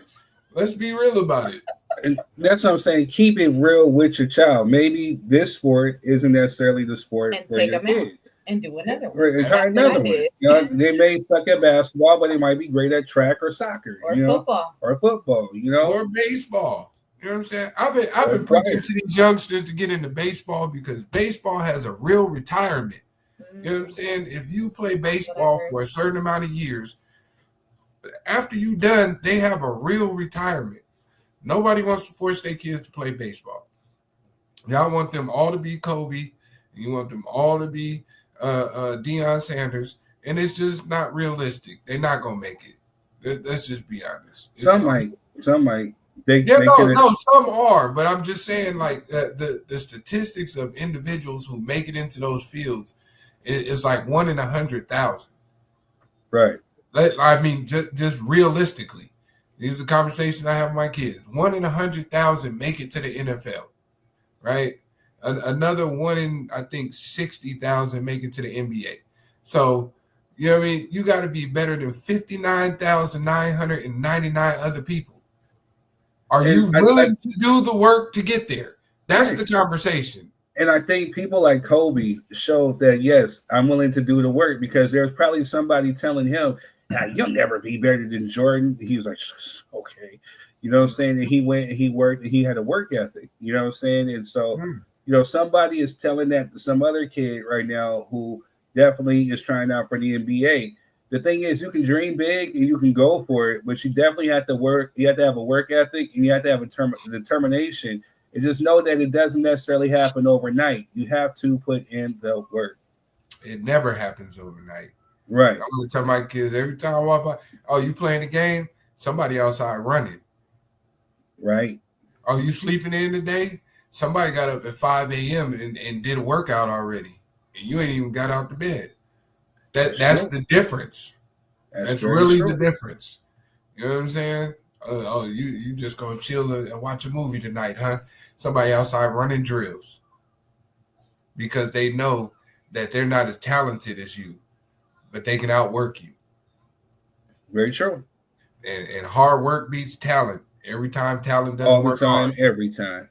Let's be real about it. And that's what I'm saying. Keep it real with your child. Maybe this sport isn't necessarily the sport And for take your them out kid. and do another one. Right, and try That's what I another one. did. You know, they may suck at basketball, but they might be great at track or soccer, Or you know, football. or football. You know, or baseball. You know what I'm saying? I've been preaching to these youngsters to get into baseball because baseball has a real retirement. You know what I'm saying? If you play baseball for a certain amount of years, after you done, they have a real retirement. Nobody wants to force their kids to play baseball. Y'all want them all to be Kobe. You want them all to be Deion Sanders, and it's just not realistic. They're not gonna make it. Let's just be honest. Some might. Some are, but I'm just saying, like the statistics of individuals who make it into those fields is like 1 in 100,000. Right. I mean, just realistically, these are conversations I have with my kids. 1 in 100,000 make it to the NFL, right? Another 1 in, I think, 60,000 make it to the NBA. So, you know what I mean? You got to be better than 59,999 other people. Are you willing to do the work to get there? That's the conversation. And I think people like Kobe showed that, yes, I'm willing to do the work, because there's probably somebody telling him, nah, you'll never be better than Jordan. He was like, okay. You know what I'm saying? And he went and he worked and he had a work ethic. You know what I'm saying? And so, you know, somebody is telling that to some other kid right now who definitely is trying out for the NBA. The thing is, you can dream big and you can go for it, but you definitely have to work. You have to have a work ethic and you have to have a determination. And just know that it doesn't necessarily happen overnight. You have to put in the work. It never happens overnight. Right. I'm going to tell my kids every time I walk by, oh, you playing the game? Somebody outside running. Right. Oh, you sleeping in today? Somebody got up at 5 a.m. and did a workout already. And you ain't even got out the bed. That's the difference. That's really the difference. You know what I'm saying? Oh, you just gonna chill and watch a movie tonight, huh? Somebody outside running drills because they know that they're not as talented as you, but they can outwork you. Very true. And hard work beats talent. Every time talent doesn't all the work time, hard. every time.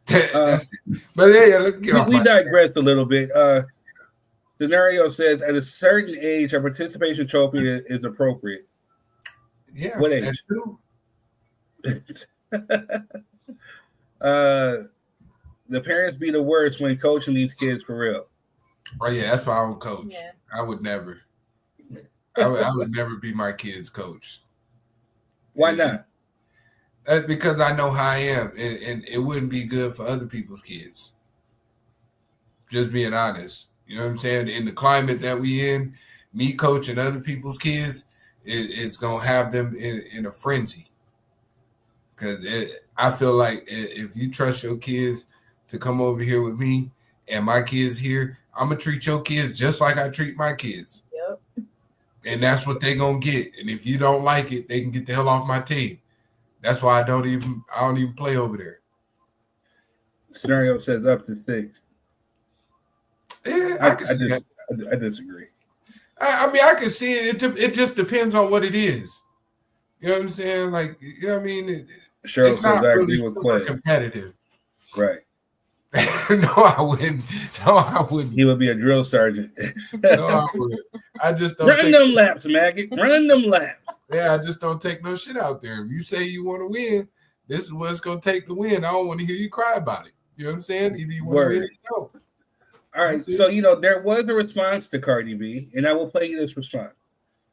That's it. But yeah, let's get off. We digressed a little bit. Scenario says at a certain age, a participation trophy is appropriate. Yeah. What age? That's true. The parents be the worst when coaching these kids for real. Oh yeah, that's why I don't coach. Yeah. I would never. I would never be my kid's coach. Why not? Because I know how I am, and it wouldn't be good for other people's kids. Just being honest. You know what I'm saying? In the climate that we in, me coaching other people's kids is going to have them in a frenzy. Because I feel like if you trust your kids to come over here with me and my kids here, I'm going to treat your kids just like I treat my kids. Yep. And that's what they're going to get. And if you don't like it, they can get the hell off my team. That's why I don't even play over there. Scenario says up to 6. Yeah, I disagree. I mean, I can see it. It just depends on what it is. You know what I'm saying? Like, you know what I mean? It's not really super competitive. Right. No, I wouldn't. He would be a drill sergeant. No, I wouldn't. I just don't running them laps, Maggie. Running them laps. Yeah, I just don't take no shit out there. If you say you want to win, this is what it's going to take to win. I don't want to hear you cry about it. You know what I'm saying? Either you want to win or you don't. All right, so, you know, there was a response to Cardi B, and I will play you this response.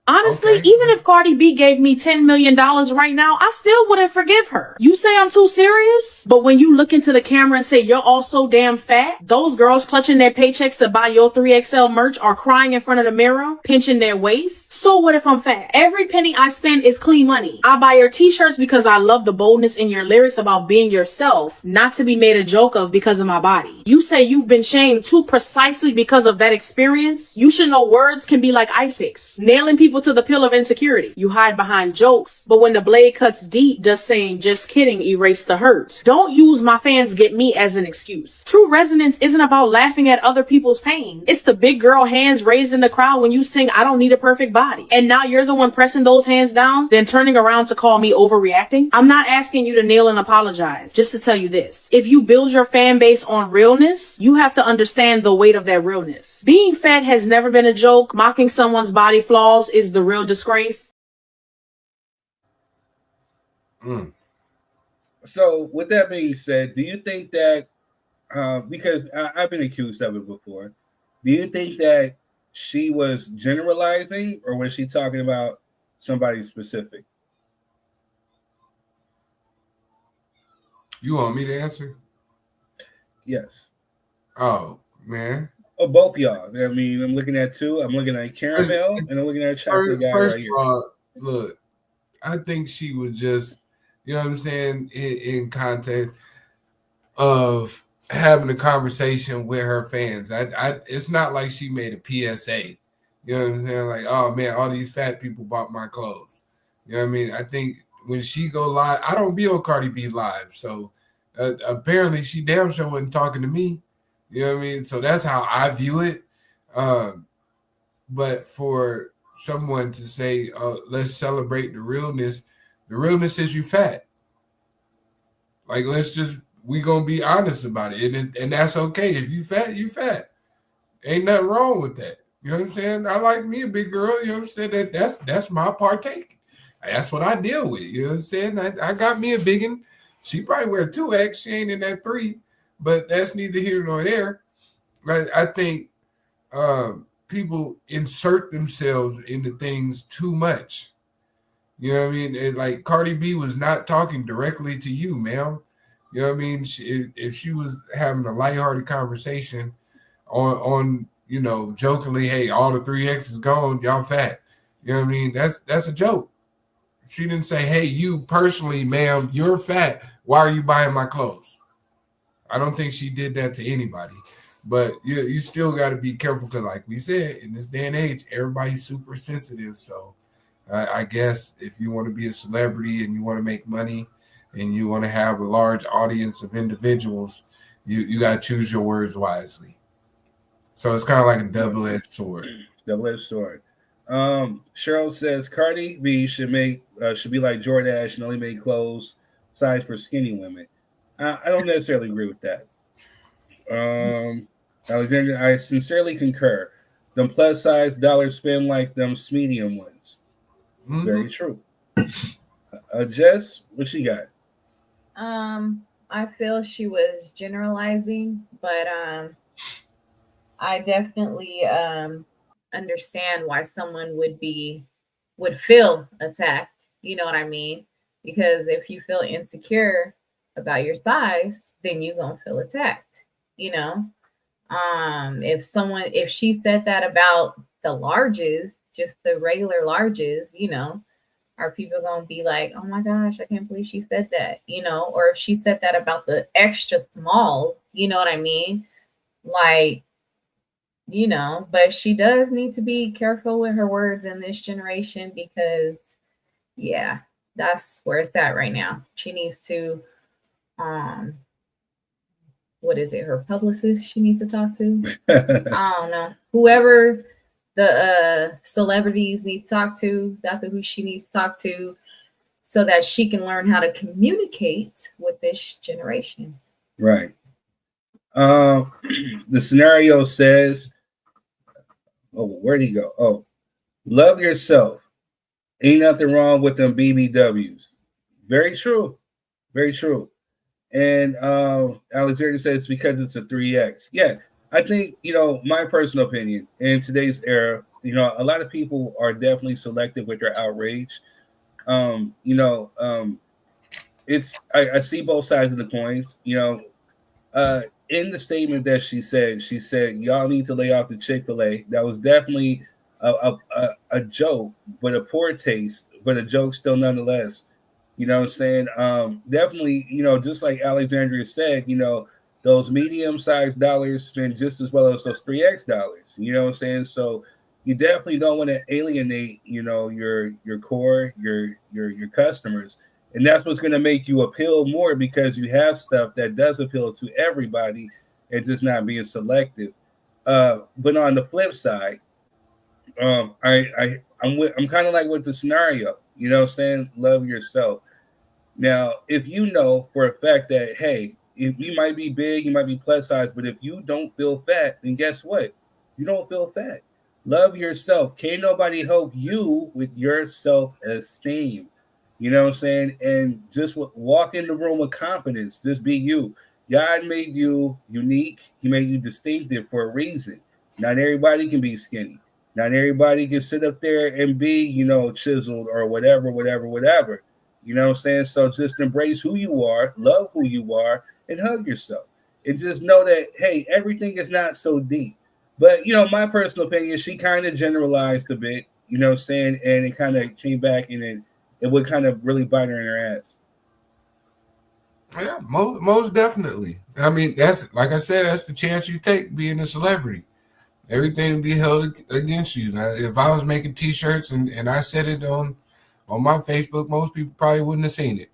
Honestly, even if Cardi B gave me $10 million right now, I still wouldn't forgive her. You say I'm too serious, but when you look into the camera and say you're all so damn fat, those girls clutching their paychecks to buy your 3XL merch are crying in front of the mirror, pinching their waist. So what if I'm fat? Every penny I spend is clean money. I buy your t-shirts because I love the boldness in your lyrics about being yourself, not to be made a joke of because of my body. You say you've been shamed too precisely because of that experience. You should know words can be like ice picks, nailing people to the pill of insecurity. You hide behind jokes, but when the blade cuts deep, does saying just kidding erase the hurt? Don't use my fans get me as an excuse. True resonance isn't about laughing at other people's pain. It's the big girl hands raised in the crowd when you sing I don't need a perfect body. And now you're the one pressing those hands down, then turning around to call me overreacting. I'm not asking you to kneel and apologize, just to tell you this. If you build your fan base on realness, you have to understand the weight of that realness. Being fat has never been a joke. Mocking someone's body flaws is the real disgrace. So with that being said, do you think that, because I've been accused of it before, do you think that she was generalizing or was she talking about somebody specific? You want me to answer? Yes. Oh, man. Oh, both y'all. I mean, I'm looking at two. I'm looking at caramel and I'm looking at chocolate guy First right here. of all, look, I think she was just, you know what I'm saying, in context of having a conversation with her fans. It's not like she made a PSA. You know what I'm saying? Like, oh man, all these fat people bought my clothes. You know what I mean? I think when she go live, I don't be on Cardi B live, so apparently she damn sure wasn't talking to me. You know what I mean? So that's how I view it. But for someone to say, let's celebrate the realness is you fat. Like, we gonna be honest about it, and that's okay. If you fat, you fat. Ain't nothing wrong with that. You know what I'm saying? I like me a big girl. You know what I'm saying? That's my partake. That's what I deal with. You know what I'm saying? I got me a biggin. She probably wear 2X. She ain't in that 3, but that's neither here nor there. I think people insert themselves into things too much. You know what I mean? Like Cardi B was not talking directly to you, ma'am. You know what I mean? If she was having a lighthearted conversation on you know, jokingly, hey, all the 3X is gone, y'all fat. You know what I mean? That's a joke. She didn't say, hey, you personally, ma'am, you're fat. Why are you buying my clothes? I don't think she did that to anybody. But you still got to be careful because, like we said, in this day and age, everybody's super sensitive. So I guess if you want to be a celebrity and you want to make money and you want to have a large audience of individuals, you got to choose your words wisely. So it's kind of like a double-edged sword. Double-edged sword. Cheryl says Cardi B should be like Jordache and only make clothes size for skinny women. I don't necessarily agree with that. Alexander, I sincerely concur. Them plus size dollars spend like them medium ones. Mm-hmm. Very true. Jess, what she got? I feel she was generalizing, but I definitely understand why someone would feel attacked. You know what I mean? Because if you feel insecure about your size, then you're gonna feel attacked. You know, if she said that about the larges, just the regular larges, you know, are people gonna be like, oh my gosh, I can't believe she said that, you know? Or if she said that about the extra smalls, you know what I mean? Like, you know, but she does need to be careful with her words in this generation because, yeah, that's where it's at right now. She needs to, what is it? Her publicist she needs to talk to. I don't know. Whoever the celebrities need to talk to, that's who she needs to talk to so that she can learn how to communicate with this generation. Right. The scenario says, oh, where'd he go? Oh, love yourself. Ain't nothing wrong with them BBWs. Very true. Very true. And Alexander says it's because it's a 3X. Yeah, I think, you know, my personal opinion in today's era, you know, a lot of people are definitely selective with their outrage. You know, I see both sides of the coins. You know, in the statement that she said, y'all need to lay off the Chick-fil-A. That was definitely a joke, but a poor taste, but a joke still nonetheless. You know what I'm saying? Definitely, just like Alexandria said, those medium-sized dollars spend just as well as those 3x dollars. You know what I'm saying? So you definitely don't want to alienate, your core, your customers. And that's what's going to make you appeal more, because you have stuff that does appeal to everybody and just not being selective. But on the flip side, I'm kind of like with the scenario, you know what I'm saying? Love yourself. Now, if you know for a fact that, hey, if you might be big, you might be plus size, but if you don't feel fat, then guess what? You don't feel fat. Love yourself. Can't nobody help you with your self-esteem. You know what I'm saying? And just walk in the room with confidence. Just be you. God made you unique. He made you distinctive for a reason. Not everybody can be skinny. Not everybody can sit up there and be, chiseled or whatever. You know what I'm saying? So just embrace who you are, love who you are, and hug yourself. And just know that, hey, everything is not so deep. But, my personal opinion, she kind of generalized a bit, you know what I'm saying? And it kind of came back and it would kind of really bite her in her ass. Yeah, most definitely. I mean, that's, like I said, that's the chance you take being a celebrity. Everything will be held against you. Now, if I was making T-shirts and I said it on my Facebook, most people probably wouldn't have seen it.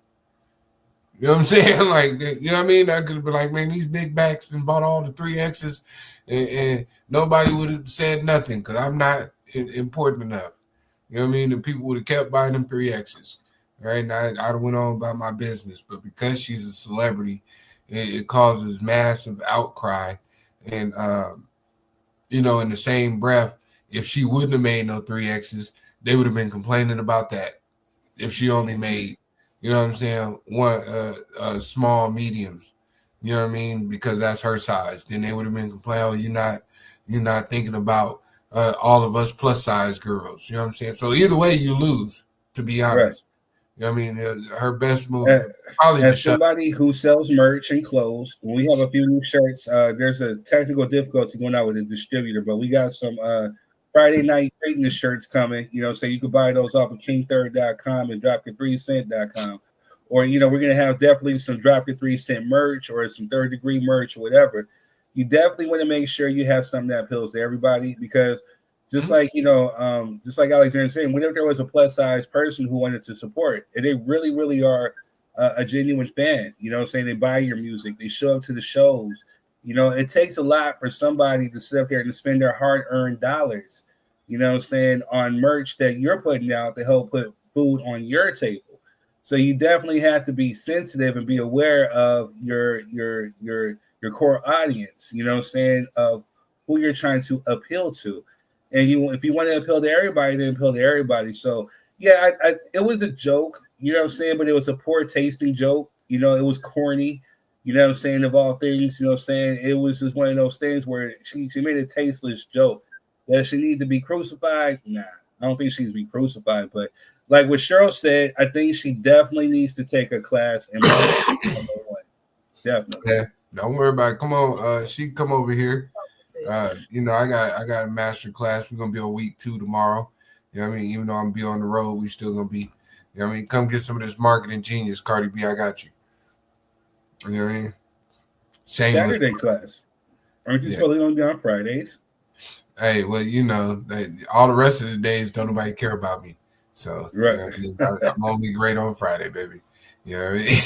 You know what I'm saying? Like, you know what I mean? I could have been like, man, these big backs and bought all the 3Xs, and nobody would have said nothing because I'm not important enough. You know what I mean? And people would have kept buying them 3Xs, right? And I'd have went on about my business. But because she's a celebrity, it causes massive outcry. And, in the same breath, if she wouldn't have made no 3Xs, they would have been complaining about that. If she only made, you know what I'm saying, one small mediums, you know what I mean, because that's her size, then they would have been complaining, oh, you're not thinking about all of us plus size girls, you know what I'm saying? So either way, you lose, to be honest. Right. You know what I mean? Her best move probably as somebody who sells merch and clothes, when we have a few new shirts, there's a technical difficulty going on with the distributor, but we got some Friday night greatness shirts coming, so you can buy those off of king3rd.com and dropyour3cent.com. Or, we're going to have definitely some Drop Your 3 Cent merch or some third degree merch or whatever. You definitely want to make sure you have something that appeals to everybody, because just like, just like Alexander saying, whenever there was a plus size person who wanted to support, and they really, really are a genuine fan, saying they buy your music, they show up to the shows. It takes a lot for somebody to sit up there and spend their hard-earned dollars, on merch that you're putting out to help put food on your table. So you definitely have to be sensitive and be aware of your core audience, of who you're trying to appeal to. And if you want to appeal to everybody, then appeal to everybody. So yeah, it was a joke, but it was a poor tasting joke. It was corny. Of all things, it was just one of those things where she made a tasteless joke. Does she need to be crucified? Nah, I don't think she needs to be crucified. But like what Cheryl said, I think she definitely needs to take a class in marketing. Definitely. Yeah, don't worry about it. Come on, she can come over here. I got a master class. We're gonna be on week 2 tomorrow. You know what I mean? Even though I'm gonna be on the road, we still gonna be, you know what I mean? Come get some of this marketing genius, Cardi B. I got you. You know what I mean? Shameless. Saturday class. Aren't you supposed to be on Fridays? Hey, well, all the rest of the days don't nobody care about me. So right. I'm only great on Friday, baby. You know what I mean?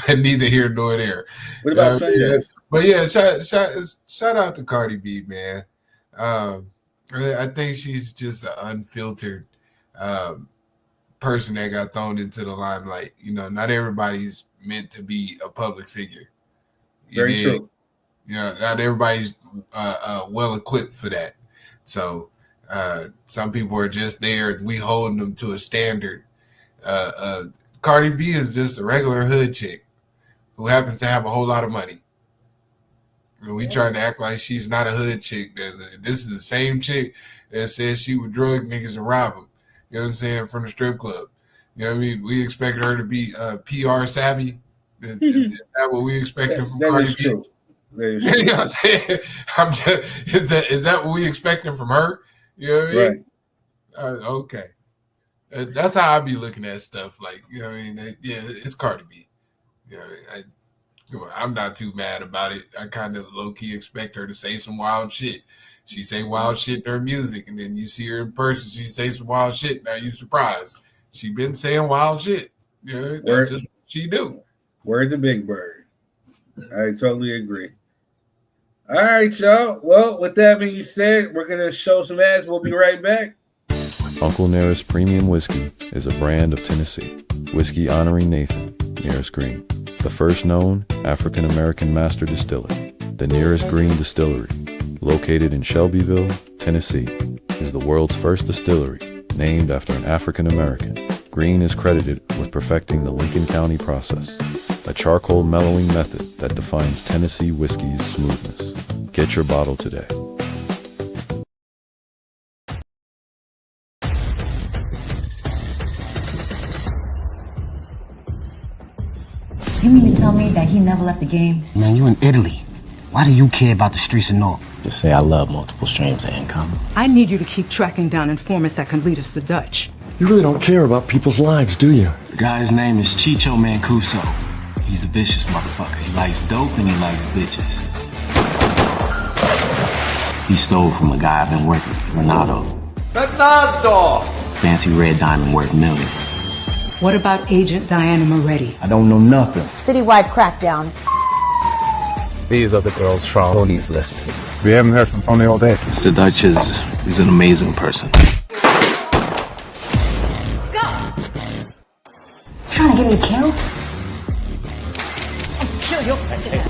But neither here nor there. What about Sundays? But yeah, shout out to Cardi B, man. I think she's just an unfiltered person that got thrown into the limelight. Not everybody's meant to be a public figure. Very true. Not everybody's well equipped for that. So some people are just there. We holding them to a standard. Cardi B is just a regular hood chick who happens to have a whole lot of money. We trying to act like she's not a hood chick. This is the same chick that says she would drug niggas and rob them. You know what I'm saying? From the strip club. You know what I mean? We expect her to be PR savvy. Is that what we expect from Cardi B? True. You know what I'm saying? Is that what we expecting from her? You know what I mean? Right. Okay. That's how I be looking at stuff. Like, you know what I mean? Yeah, it's Cardi B. You know what I mean? I'm not too mad about it. I kind of low-key expect her to say some wild shit. She say wild shit in her music, and then you see her in person, she say some wild shit. Now you surprised. She been saying wild shit. You know, that's just what she do. Where's the big bird? I totally agree. All right, y'all. Well, with that being said, we're going to show some ads. We'll be right back. Uncle Nearest Premium Whiskey is a brand of Tennessee. Whiskey honoring Nathan, Nearest Green, the first known African-American master distiller. The Nearest Green Distillery, located in Shelbyville, Tennessee, is the world's first distillery named after an African-American. Green is credited with perfecting the Lincoln County process, a charcoal mellowing method that defines Tennessee whiskey's smoothness. Get your bottle today. You mean to tell me that he never left the game? Man, you in Italy. Why do you care about the streets of North? Just say I love multiple streams of income. I need you to keep tracking down informants that can lead us to Dutch. You really don't care about people's lives, do you? The guy's name is Chicho Mancuso. He's a vicious motherfucker. He likes dope and he likes bitches. He stole from a guy I've been working with, Renato. Renato! Fancy red diamond worth millions. What about Agent Diana Moretti? I don't know nothing. Citywide crackdown. These are the girls from Tony's list. We haven't heard from Tony all day. Mr. Dutch is an amazing person. Let's go! Trying to get me killed? I'll kill you.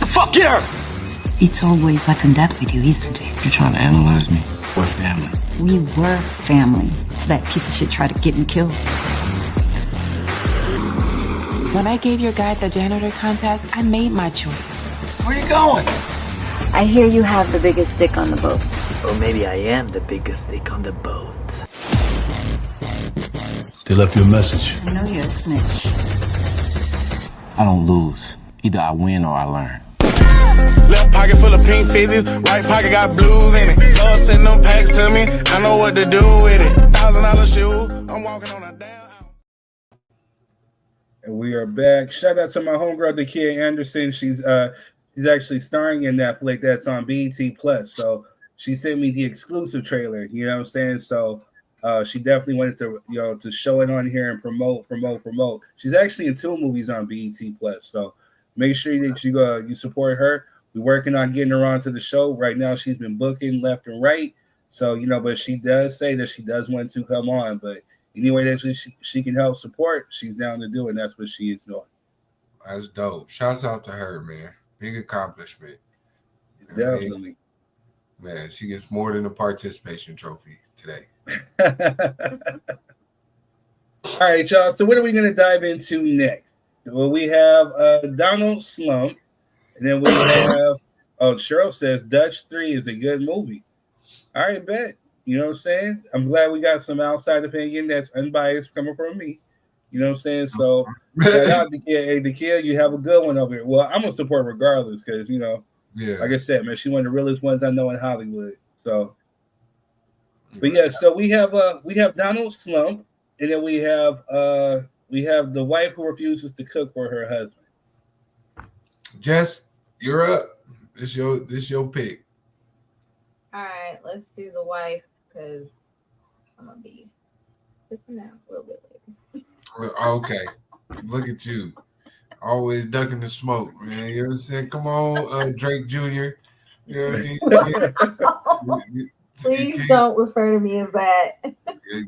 Fuck yeah! It's always life and death with you, isn't it? You're trying to analyze me. We're family. We were family. So that piece of shit tried to get me killed. When I gave your guy the janitor contact, I made my choice. Where you going? I hear you have the biggest dick on the boat. Or maybe I am the biggest dick on the boat. They left you a message. I know you're a snitch. I don't lose. Either I win or I learn. Left pocket full of pink fizzies, right pocket got blues in it. Love send them packs to me, I know what to do with it. $1,000 shoe, I'm walking on a damn. And we are back. Shout out to my homegirl, Dakia Anderson. She's actually starring in that flick that's on BET Plus. So she sent me the exclusive trailer. You know what I'm saying? So she definitely wanted to, to show it on here and promote. She's actually in 2 movies on BET Plus. So make sure that you support her. We're working on getting her onto the show. Right now, she's been booking left and right. So, but she does say that she does want to come on. But any way that she can help support, she's down to do it. And that's what she is doing. That's dope. Shouts out to her, man. Big accomplishment. Definitely. Man, she gets more than a participation trophy today. All right, y'all. So what are we going to dive into next? Well, we have Donald Slump. And then we have, Cheryl says Dutch 3 is a good movie. All right, bet. You know what I'm saying? I'm glad we got some outside opinion that's unbiased coming from me. You know what I'm saying? So, shout out to Kid. Hey, the kid, you have a good one over here. Well, I'm going to support regardless because, like I said, man, she's one of the realest ones I know in Hollywood. So, but yeah, so we have Donald Slump, and then we have the wife who refuses to cook for her husband. Jess, you're up. This your pick. All right, let's do the wife because I'm gonna be different now a little bit later. Okay, look at you, always ducking the smoke, man. You know what I'm saying? Come on, Drake Jr. You know what I mean? Please don't refer to me as that.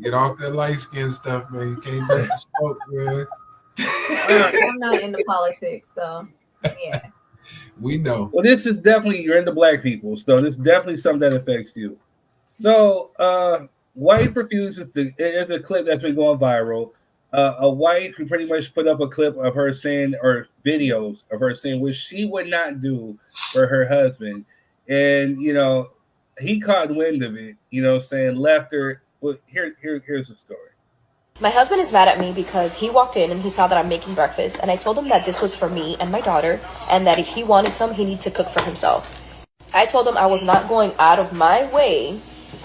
Get off that light skin stuff, man. You can't duck the smoke, man. I'm not into politics, so yeah. We know. Well, this is definitely, you're into black people, so this is definitely something that affects you. So, wife refuses to, there's a clip that's been going viral. A wife who pretty much put up a clip of her saying, or videos of her saying, which she would not do for her husband. And, he caught wind of it, saying, left her. Well, here's the story. My husband is mad at me because he walked in and he saw that I'm making breakfast, and I told him that this was for me and my daughter, and that if he wanted some, he needed to cook for himself. I told him I was not going out of my way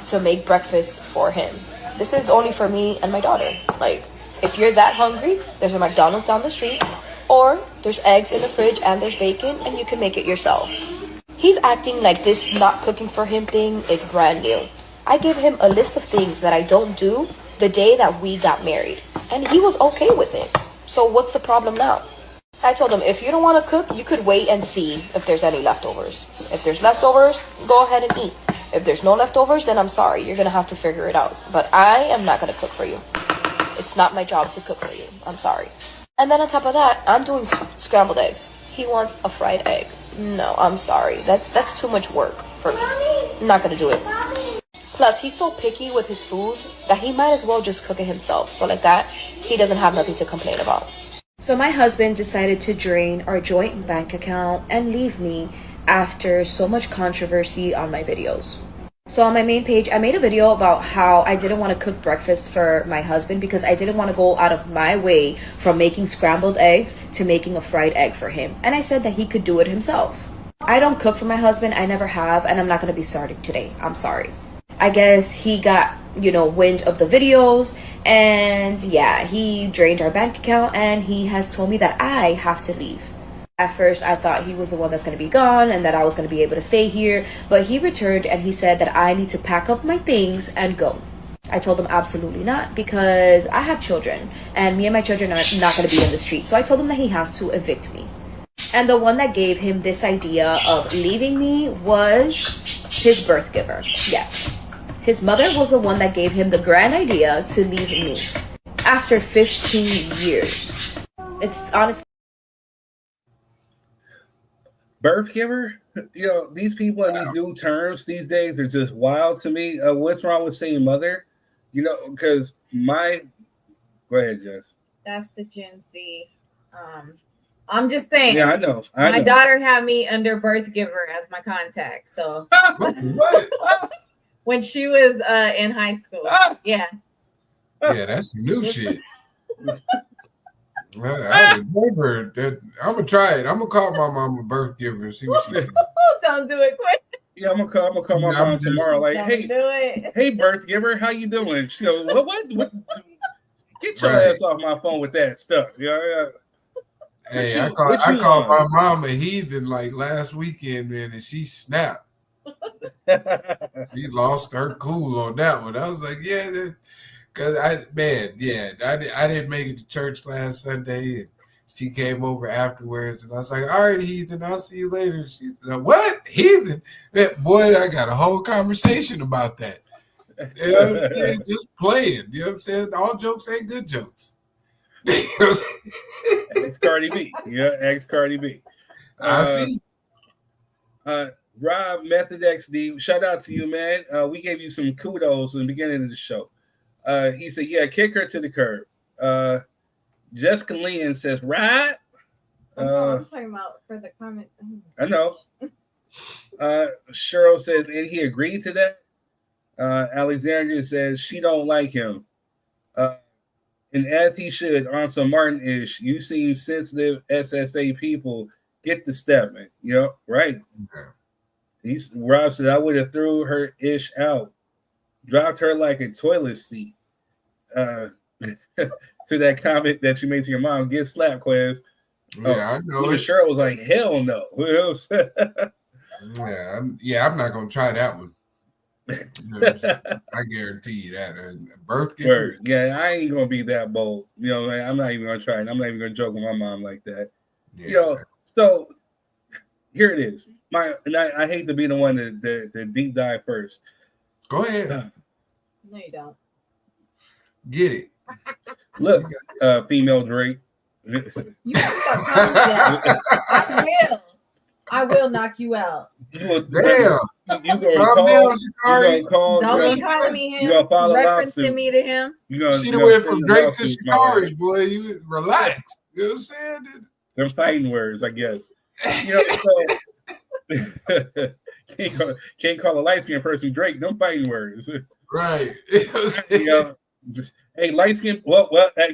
to make breakfast for him. This is only for me and my daughter. Like, if you're that hungry, there's a McDonald's down the street, or there's eggs in the fridge and there's bacon, and you can make it yourself. He's acting like this not cooking for him thing is brand new. I gave him a list of things that I don't do the day that we got married, and he was okay with it. So what's the problem now? I told him, if you don't want to cook, you could wait and see if there's any leftovers. If there's leftovers, go ahead and eat. If there's no leftovers, then I'm sorry. You're going to have to figure it out. But I am not going to cook for you. It's not my job to cook for you. I'm sorry. And then on top of that, I'm doing scrambled eggs. He wants a fried egg. No, I'm sorry. That's too much work for me. I'm not going to do it. Plus, he's so picky with his food that he might as well just cook it himself. So like that, he doesn't have nothing to complain about. So my husband decided to drain our joint bank account and leave me after so much controversy on my videos. So on my main page, I made a video about how I didn't want to cook breakfast for my husband because I didn't want to go out of my way from making scrambled eggs to making a fried egg for him. And I said that he could do it himself. I don't cook for my husband. I never have, and I'm not going to be starting today. I'm sorry. I guess he got, wind of the videos, and yeah, he drained our bank account, and he has told me that I have to leave. At first, I thought he was the one that's going to be gone and that I was going to be able to stay here, but he returned and he said that I need to pack up my things and go. I told him absolutely not, because I have children and me and my children are not going to be in the street. So I told him that he has to evict me. And the one that gave him this idea of leaving me was his birth giver. Yes. His mother was the one that gave him the grand idea to leave me after 15 years. It's honestly... Birth giver? These people and these new terms these days are just wild to me. What's wrong with saying mother? Because go ahead, Jess. That's the Gen Z. I'm just saying. Yeah, I know. My daughter had me under birth giver as my contact. So when she was in high school. Yeah. Yeah, that's new shit. I would never. I'm gonna try it. I'm gonna call my mom a birth giver and see what she says. Don't do it quick. Yeah, I'm gonna call my mom tomorrow. Like, hey, hey, birth giver, how you doing? She goes, what? Get your ass off my phone with that stuff. Yeah. Hey, I called my mom a heathen like last weekend, man, and she snapped. She lost her cool on that one. I was like, yeah. Cause I didn't make it to church last Sunday, and she came over afterwards, and I was like, all right, heathen, I'll see you later. She said, what? Heathen? Boy, I got a whole conversation about that. You know what I'm saying? Just playing. You know what I'm saying? All jokes ain't good jokes. Ex Cardi B. Yeah, ex Cardi B. I see. Rob Method XD, shout out to you, man. We gave you some kudos in the beginning of the show. He said, yeah, kick her to the curb. Jessica Lynn says, right. I'm talking about for the comment. I know. Cheryl says, and he agreed to that. Alexandria says, she don't like him. And as he should, on some Martin-ish, you seem sensitive SSA people. Get the step, man. Right. Rob said, I would have threw her ish out. Dropped her like a toilet seat. To that comment that you made to your mom, get slapped, Quez. Yeah, I know. Cheryl was like, hell no. I'm not gonna try that one. I guarantee you that. Birth giver. Yeah, I ain't gonna be that bold. I'm not even gonna try it. I'm not even gonna joke with my mom like that. Yeah. So here it is. I hate to be the one to deep dive first. Go ahead. No, you don't. Get it. Look, female Drake. You stop calling me out. I will knock you out. Damn. You gonna call? Don't be calling me him. You gonna follow referencing me to him? She went from Drake to Shikari, boy. You relax. You know what I'm saying? They're fighting words, I guess. Can't call a light-skinned person Drake. Them fighting words. Right. Hey, light-skinned,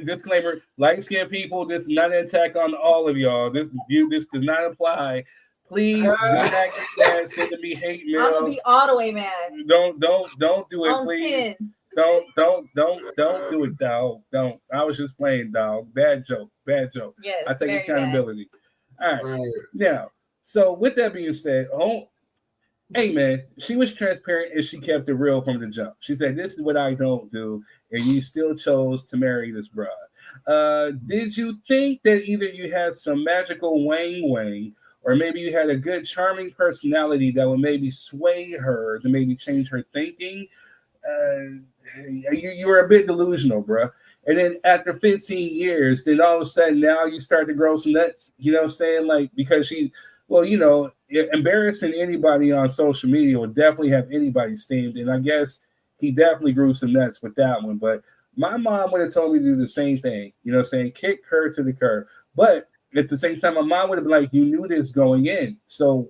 disclaimer, light-skinned people, this is not an attack on all of y'all. This does not apply. Please do not get mad, sending me hate mail. I'm gonna be all the way mad. Don't do it, On please. 10. Don't do it, dog. Don't. I was just playing, dog. Bad joke. Yes, I take very accountability. All right. Now, so with that being said, hey man, she was transparent and she kept it real from the jump. She said, "This is what I don't do," and you still chose to marry this broad. Did you think that either you had some magical wang, or maybe you had a good, charming personality that would maybe sway her to maybe change her thinking? You were a bit delusional, bro. And then after 15 years, then all of a sudden now you start to grow some nuts. You know what I'm saying? Like, because embarrassing anybody on social media will definitely have anybody steamed. And I guess he definitely grew some nuts with that one. But my mom would have told me to do the same thing. You know what I'm saying? Kick her to the curb. But at the same time, my mom would have been like, you knew this going in. So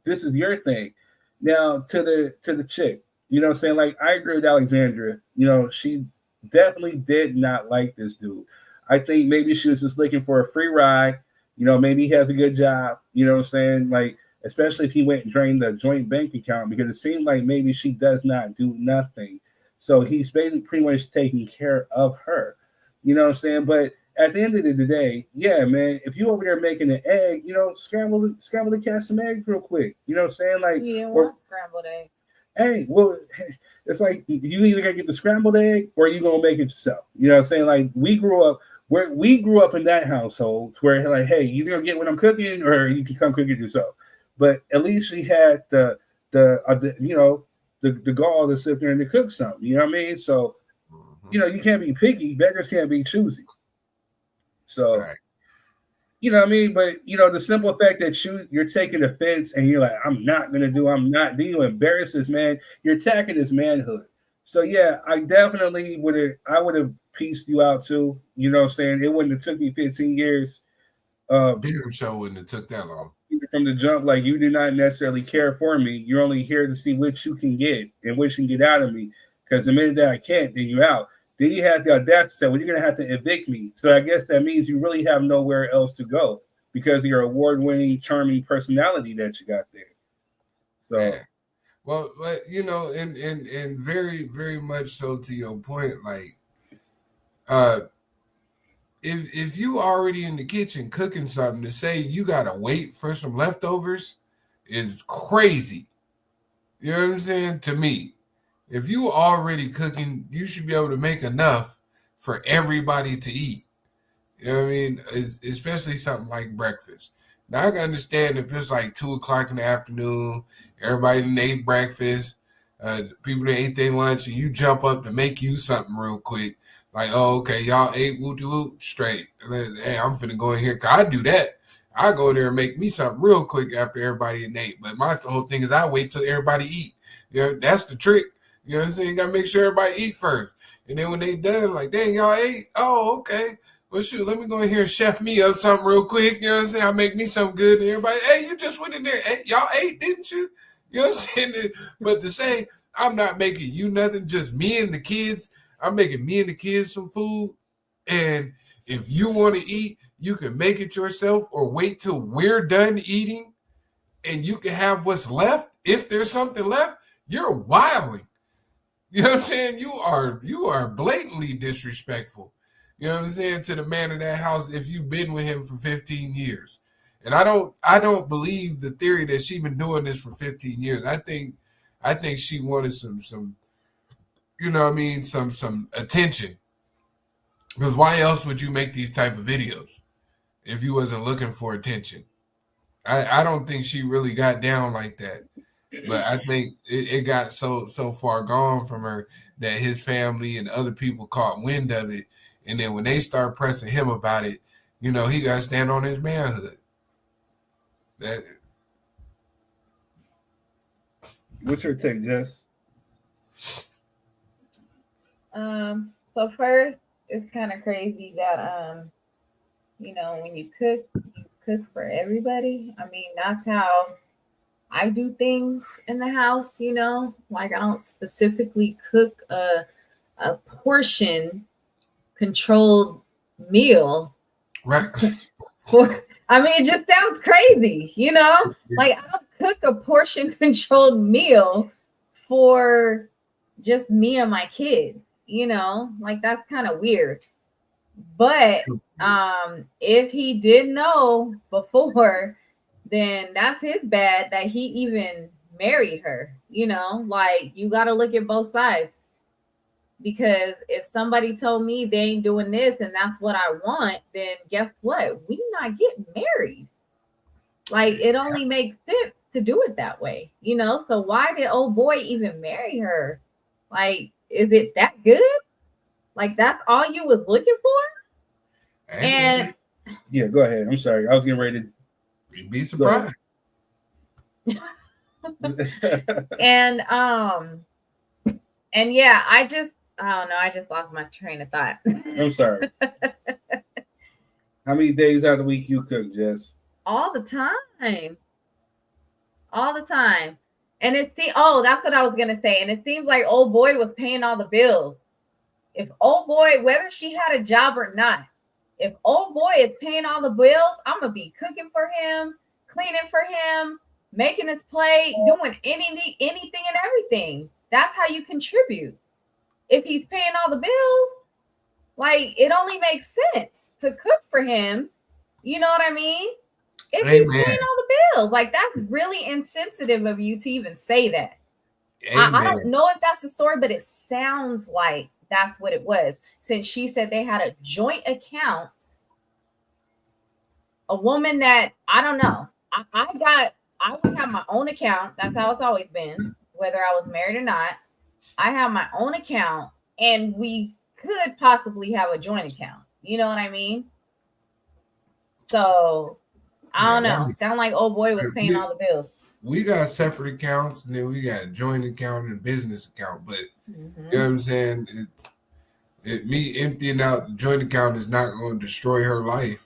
this is your thing. Now to the chick. You know what I'm saying? Like, I agree with Alexandra. You know, she definitely did not like this dude. I think maybe she was just looking for a free ride. You know, maybe he has a good job. You know what I'm saying? Like, especially if he went and drained the joint bank account, because it seemed like maybe she does not do nothing. So he's basically pretty much taking care of her. You know what I'm saying? But at the end of the day, yeah, man, if you over there making an egg, you know, scramble the cat some eggs real quick. You know what I'm saying? Like, you didn't want scrambled eggs. Hey, well, it's like you either gotta get the scrambled egg or you gonna make it yourself. You know what I'm saying? Like, we grew up in that household where, like, hey, you gonna get what I'm cooking or you can come cook it yourself. But at least she had the gall to sit there and to cook something. You know what I mean? So, you know, you can't be picky. Beggars can't be choosy. So, right. You know what I mean? But, you know, the simple fact that you're taking offense and you're like, then you embarrass this man. You're attacking his manhood. So, yeah, I definitely would have pieced you out too. You know what I'm saying? It wouldn't have took me 15 years. Damn show wouldn't have took that long. From the jump, like, you do not necessarily care for me. You're only here to see what you can get and what you can get out of me. Because the minute that I can't, then you're out. Then you have the audacity to say, well, you're going to have to evict me. So I guess that means you really have nowhere else to go because of your award-winning, charming personality that you got there. So, yeah. Well, but, you know, and very, very much so to your point, like, if you already in the kitchen cooking something, to say you got to wait for some leftovers is crazy. You know what I'm saying? To me. If you already cooking, you should be able to make enough for everybody to eat. You know what I mean? Especially something like breakfast. Now, I can understand if it's like 2 o'clock in the afternoon, everybody done ate breakfast, people done ate their lunch, and you jump up to make you something real quick. Like, oh, okay, y'all ate whoop-de-whoop, straight. Hey, I'm finna go in here. Cause I do that. I go in there and make me something real quick after everybody ate. But my whole thing is I wait till everybody eat. You know, that's the trick. You know what I'm saying? You gotta make sure everybody eat first. And then when they done, like, dang, y'all ate? Oh, okay. Well, shoot, let me go in here and chef me up something real quick. You know what I'm saying? I'll make me something good. And everybody, hey, you just went in there. Hey, y'all ate, didn't you? You know what I'm saying? But to say, I'm not making you nothing, just me and the kids. I'm making me and the kids some food. And if you want to eat, you can make it yourself or wait till we're done eating and you can have what's left. If there's something left, you're wilding. You know what I'm saying? You are blatantly disrespectful. You know what I'm saying? To the man in that house if you've been with him for 15 years. And I don't believe the theory that she's been doing this for 15 years. I think she wanted some you know what I mean, some attention. Because why else would you make these type of videos if you wasn't looking for attention? I don't think she really got down like that. But I think it got so far gone from her that his family and other people caught wind of it. And then when they start pressing him about it, you know, he got to stand on his manhood. What's your take, Jess? So first, it's kind of crazy that, you know, when you cook for everybody. I mean, that's how I do things in the house, you know, like I don't specifically cook a portion controlled meal right I mean, it just sounds crazy, you know? Like, I don't cook a portion controlled meal for just me and my kids, you know? Like, that's kind of weird. But if he did know before, then that's his bad that he even married her, you know? Like, you got to look at both sides. Because if somebody told me they ain't doing this and that's what I want, then guess what? We not getting married. Like, it only makes sense to do it that way, you know? So why did old boy even marry her? Like, is it that good? Like, that's all you was looking for? And yeah, go ahead. I'm sorry. I was getting ready to be surprised. and yeah, I don't know. I just lost my train of thought. I'm sorry. How many days out of the week you cook, Jess? All the time. All the time. And that's what I was gonna say. And it seems like old boy was paying all the bills. If old boy, whether she had a job or not, if old boy is paying all the bills, I'm gonna be cooking for him, cleaning for him, making his plate, doing anything and everything. That's how you contribute. If he's paying all the bills, like, it only makes sense to cook for him. You know what I mean? If he's paying all the bills, like, that's really insensitive of you to even say that. I don't know if that's the story, but it sounds like that's what it was. Since she said they had a joint account, a woman that, I don't know. I would have my own account. That's how it's always been, whether I was married or not. I have my own account, and we could possibly have a joint account. You know what I mean? So I don't know. Sound like old boy was paying all the bills. We got separate accounts, and then we got a joint account and business account. But you know what I'm saying? Me emptying out the joint account is not going to destroy her life.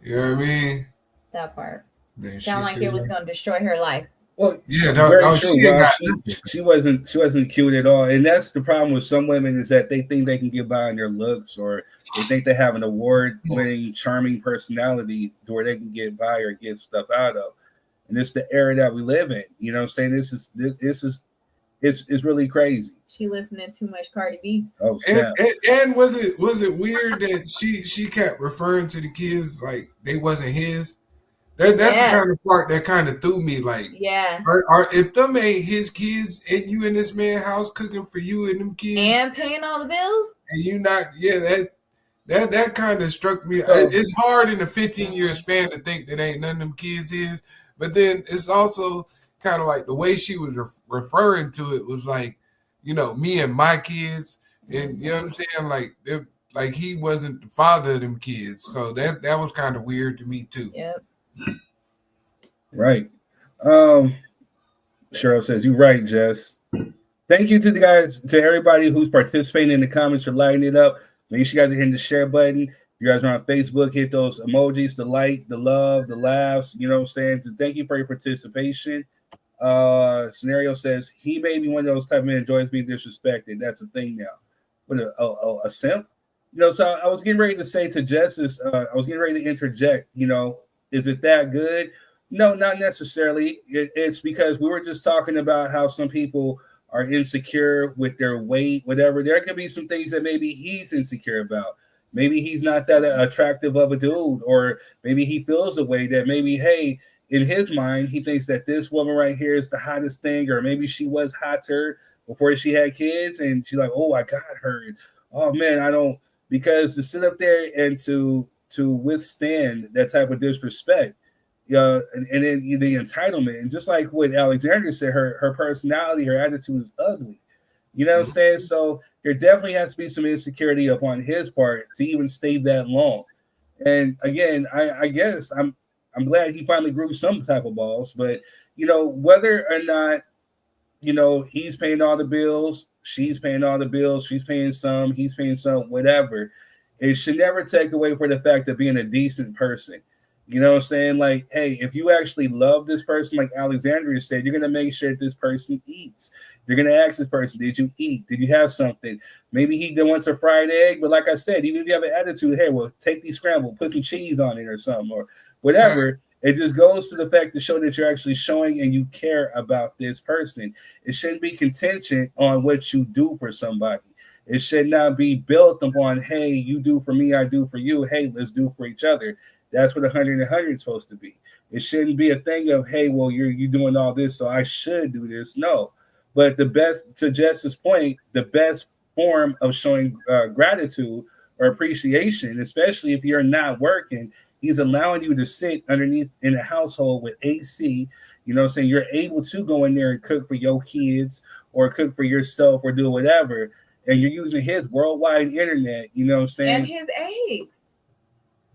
You know what I mean? That part. Sound like it was going to destroy her life. Well, yeah, she wasn't cute at all, and that's the problem with some women, is that they think they can get by on their looks, or they think they have an award-winning, charming personality where they can get by or get stuff out of. And it's the era that we live in. You know what I'm saying? It's really crazy. She listening too much Cardi B. Oh, and was it weird that she kept referring to the kids like they wasn't his? That's the kind of part that kind of threw me. Like, if them ain't his kids and you in this man's house cooking for you and them kids and paying all the bills, and you not, that kind of struck me. It's hard in a 15-year span to think that ain't none of them kids his, but then it's also kind of like the way she was referring to it was like, you know, me and my kids, and you know what I'm saying, like he wasn't the father of them kids, so that was kind of weird to me too. Yep. Right. Cheryl says, you're right, Jess. Thank you to the guys, to everybody who's participating in the comments for lighting it up. Make sure you guys are hitting the share button. If you guys are on Facebook, hit those emojis, the like, the love, the laughs. You know what I'm saying? So thank you for your participation. Scenario says, he may be one of those type of men enjoys being disrespected. That's a thing now. What a simp? You know, so I was getting ready to say to Jess, I was getting ready to interject, you know, is it that good? No, not necessarily. It's because we were just talking about how some people are insecure with their weight, whatever. There could be some things that maybe he's insecure about. Maybe he's not that attractive of a dude, or maybe he feels a way that maybe, hey, in his mind, he thinks that this woman right here is the hottest thing, or maybe she was hotter before she had kids, and she's like, oh, I got her. Oh, man, because to sit up there and to withstand that type of disrespect, and then the entitlement, and just like what Alexandria said, her personality, her attitude is ugly. You know what I'm saying? So there definitely has to be some insecurity upon his part to even stay that long. And again, I guess I'm glad he finally grew some type of balls, but you know, whether or not, you know, he's paying all the bills, she's paying all the bills, she's paying some, he's paying some, whatever, it should never take away from the fact of being a decent person. You know what I'm saying? Like, hey, if you actually love this person, like Alexandria said, you're going to make sure that this person eats. They're gonna ask this person, did you eat? Did you have something? Maybe he wants a fried egg, but like I said, even if you have an attitude, hey, well, take these scrambled, put some cheese on it or something, or whatever. It just goes to the fact to show that you're actually showing and you care about this person. It shouldn't be contingent on what you do for somebody. It should not be built upon, hey, you do for me, I do for you. Hey, let's do for each other. That's what 100 and 100 is supposed to be. It shouldn't be a thing of, hey, well, you're doing all this, so I should do this. No. But the best, to Jess's point, the best form of showing gratitude or appreciation, especially if you're not working, he's allowing you to sit underneath in a household with AC. You know what I'm saying? You're able to go in there and cook for your kids or cook for yourself or do whatever. And you're using his worldwide internet, you know what I'm saying? And his eggs.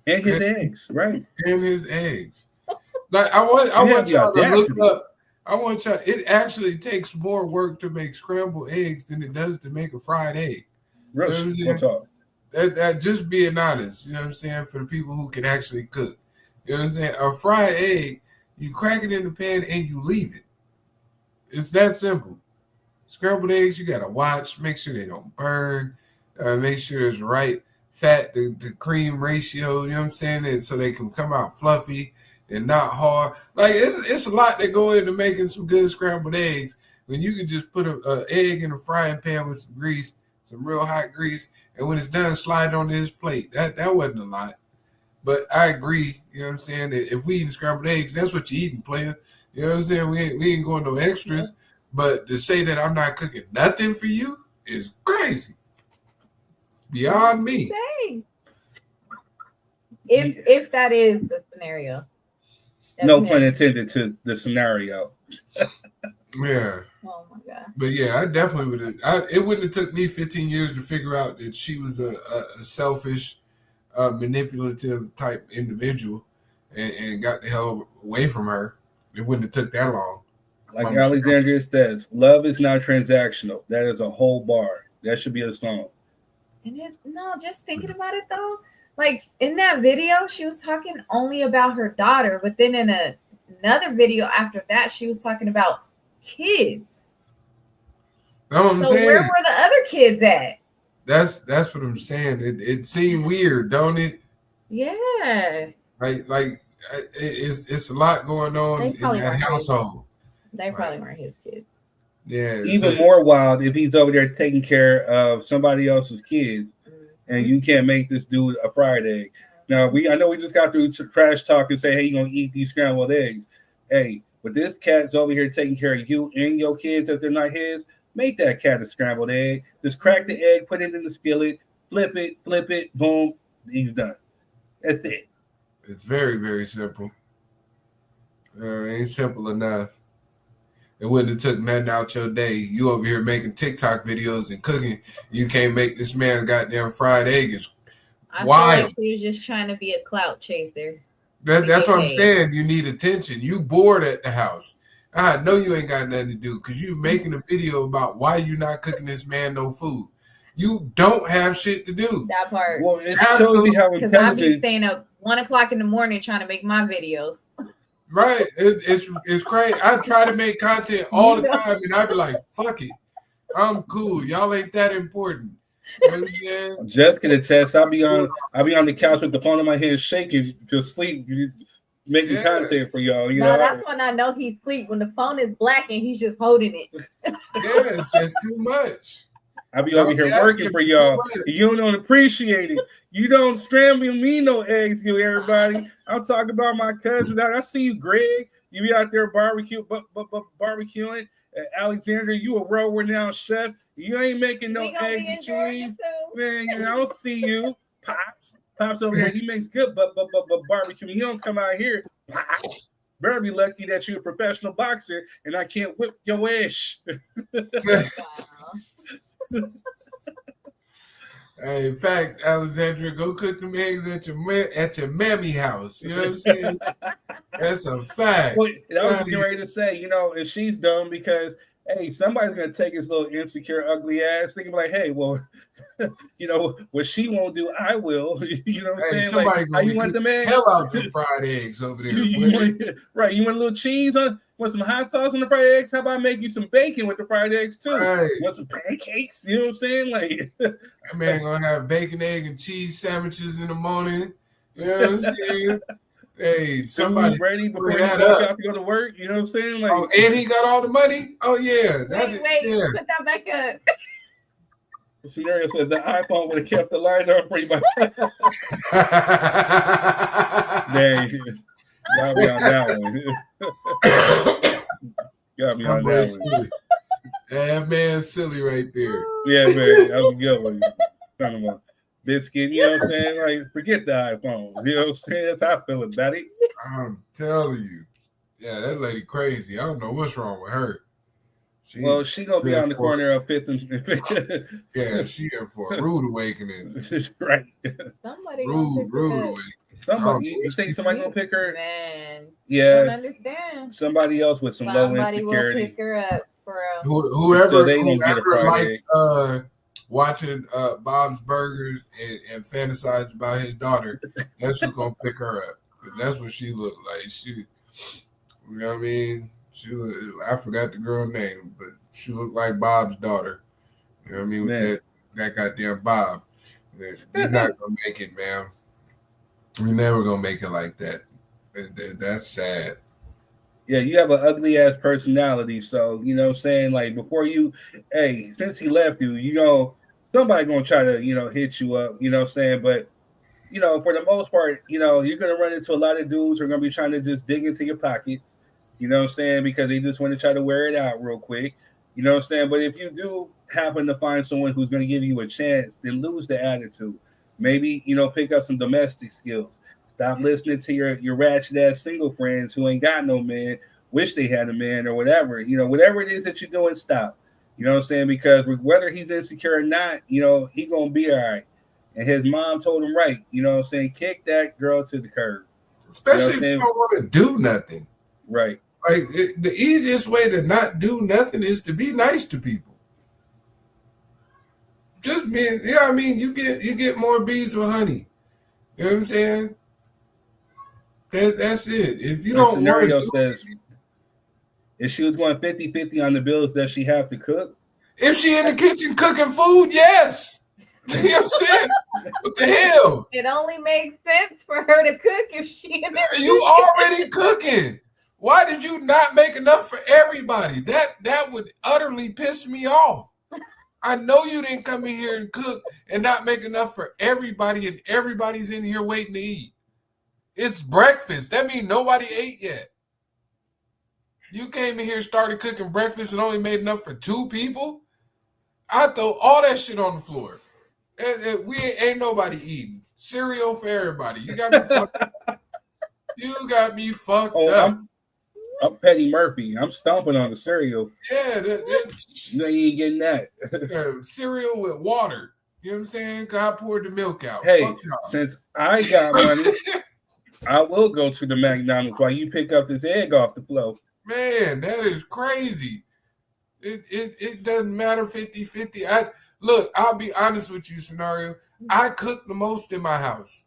And his eggs, right. And his eggs. Like I want y'all to look up. I want y'all. It actually takes more work to make scrambled eggs than it does to make a fried egg. Really? You know that just being honest, you know what I'm saying, for the people who can actually cook. You know what I'm saying? A fried egg, you crack it in the pan and you leave it. It's that simple. Scrambled eggs, you gotta watch, make sure they don't burn, make sure it's right fat, the cream ratio, you know what I'm saying, so they can come out fluffy and not hard. Like it's a lot that go into making some good scrambled eggs when you can just put an egg in a frying pan with some grease, some real hot grease, and when it's done, slide it on his plate. That wasn't a lot. But I agree, you know what I'm saying, that if we eating scrambled eggs, that's what you're eating, player. You know what I'm saying? We ain't going no extras. But to say that I'm not cooking nothing for you is crazy. It's beyond me. If that is the scenario. No pun intended to the scenario. Yeah. Oh my God. But yeah, I definitely would have. It wouldn't have took me 15 years to figure out that she was a selfish, manipulative type individual and got the hell away from her. It wouldn't have took that long. Like Alexandria says, love is not transactional. That is a whole bar. That should be a song. And just thinking about it though, like in that video, she was talking only about her daughter, but then in another video after that, she was talking about kids. That's what I'm saying. Where were the other kids at? That's what I'm saying. It seemed weird, don't it? Yeah. Like it's a lot going on in that household. They probably weren't his kids. Yeah. Even more wild if he's over there taking care of somebody else's kids, and you can't make this dude a fried egg. Now I know we just got through trash talk and say, hey, you're gonna eat these scrambled eggs. Hey, but this cat's over here taking care of you and your kids if they're not his. Make that cat a scrambled egg. Just crack the egg, put it in the skillet, flip it, boom, he's done. That's it. It's very, very simple. Ain't simple enough. It wouldn't have took nothing out your day. You over here making TikTok videos and cooking. You can't make this man a goddamn fried egg. It's wild. I feel like she was just trying to be a clout chaser. That's what I'm saying. You need attention. You bored at the house. I know you ain't got nothing to do because you making a video about why you not cooking this man no food. You don't have shit to do. That part. Well, it shows you how because I be staying up 1 o'clock in the morning trying to make my videos. Right. It's crazy. I try to make content all the time and I be like, fuck it. I'm cool. Y'all ain't that important. You know what I'm saying? Jess can attest. I'll be on the couch with the phone in my hand shaking to sleep, making content for y'all. You know, that's when I know he's asleep. When the phone is black and he's just holding it. It's just too much. I'll be over here working for y'all. You don't appreciate it. You don't scramble me no eggs, you everybody. I'm talking about my cousins. I see you, Greg. You be out there barbecuing. Alexander, you a world-renowned chef. You ain't making no eggs and cheese. Man, I don't see you. Pops over there, he makes good barbecue. You don't come out here. Pops. Better be lucky that you're a professional boxer and I can't whip your ass. Hey, facts, Alexandria. Go cook them eggs at your mammy house. You know what I'm saying? That's a fact. Well, I was getting ready to say, and she's dumb because, hey, somebody's gonna take his little insecure, ugly ass, thinking like, hey, well, what she won't do, I will. You know what I'm saying? Like, how you want them eggs? Hell out them fried eggs over there. Right? You want a little cheese on? Want some hot sauce on the fried eggs? How about I make you some bacon with the fried eggs too? Right. Want some pancakes? You know what I'm saying? Like that man gonna have bacon, egg, and cheese sandwiches in the morning. You know what I'm saying? Hey, somebody ready before you that walk up. out to go to work. You know what I'm saying? Like, Oh, and he got all the money. Oh yeah, Wait, yeah. put that back up. The scenario said the iPhone would have kept the line up for you. Dang, got me on that one. Got me on that one. That man's silly right there. Yeah, man, that was a good one. Talking about biscuit, you know what I'm saying? Like, forget the iPhone. You know what I'm saying? That's how I feel about it. I'm telling you. Yeah, that lady crazy. I don't know what's wrong with her. She gonna be on the corner of 5th and yeah, she in for a rude awakening. Right. Somebody rude awakening. Somebody, you think somebody gonna pick her? Man, yeah. Don't understand. Somebody else with some low insecurity. Somebody will pick her up for a whoever like watching Bob's Burgers and fantasize about his daughter, that's who's gonna pick her up. Because that's what she looked like. She, you know what I mean? I forgot the girl name, but she looked like Bob's daughter. You know what I mean? With that goddamn Bob. You're not gonna make it, man. You're never gonna make it like that. That's sad. Yeah, you have an ugly ass personality. So, you know what I'm saying? Like before since he left you, you know, somebody gonna try to, you know, hit you up, you know what I'm saying? But, you know, for the most part, you know, you're gonna run into a lot of dudes who are gonna be trying to just dig into your pockets. You know what I'm saying? Because they just want to try to wear it out real quick. You know what I'm saying? But if you do happen to find someone who's going to give you a chance, then lose the attitude. Maybe, you know, pick up some domestic skills. Stop listening to your ratchet ass single friends who ain't got no man, wish they had a man or whatever. You know, whatever it is that you're doing, stop. You know what I'm saying? Because whether he's insecure or not, you know, he going to be all right. And his mom told him right. You know what I'm saying? Kick that girl to the curb. Especially if you don't want to do nothing. Right. Like the easiest way to not do nothing is to be nice to people. Just being, yeah, I mean, you get more bees with honey. You know what I'm saying? That's it. If you don't want to says, if she was going 50-50 on the bills, does she have to cook? If she in the kitchen cooking food, yes. You know what I'm saying? What the hell? It only makes sense for her to cook if she in there. You already cooking. Why did you not make enough for everybody? That would utterly piss me off. I know you didn't come in here and cook and not make enough for everybody, and everybody's in here waiting to eat. It's breakfast. That means nobody ate yet. You came in here, started cooking breakfast, and only made enough for 2 people? I throw all that shit on the floor. And we ain't nobody eating. Cereal for everybody. You got me fucked up. You got me fucked up. I'm Petty Murphy. I'm stomping on the cereal. Yeah, you ain't getting that. Cereal with water. You know what I'm saying? Cause I poured the milk out. Hey, since I got money, I will go to the McDonald's while you pick up this egg off the floor. Man, that is crazy. It doesn't matter 50-50. Look, I'll be honest with you, Scenario. I cook the most in my house.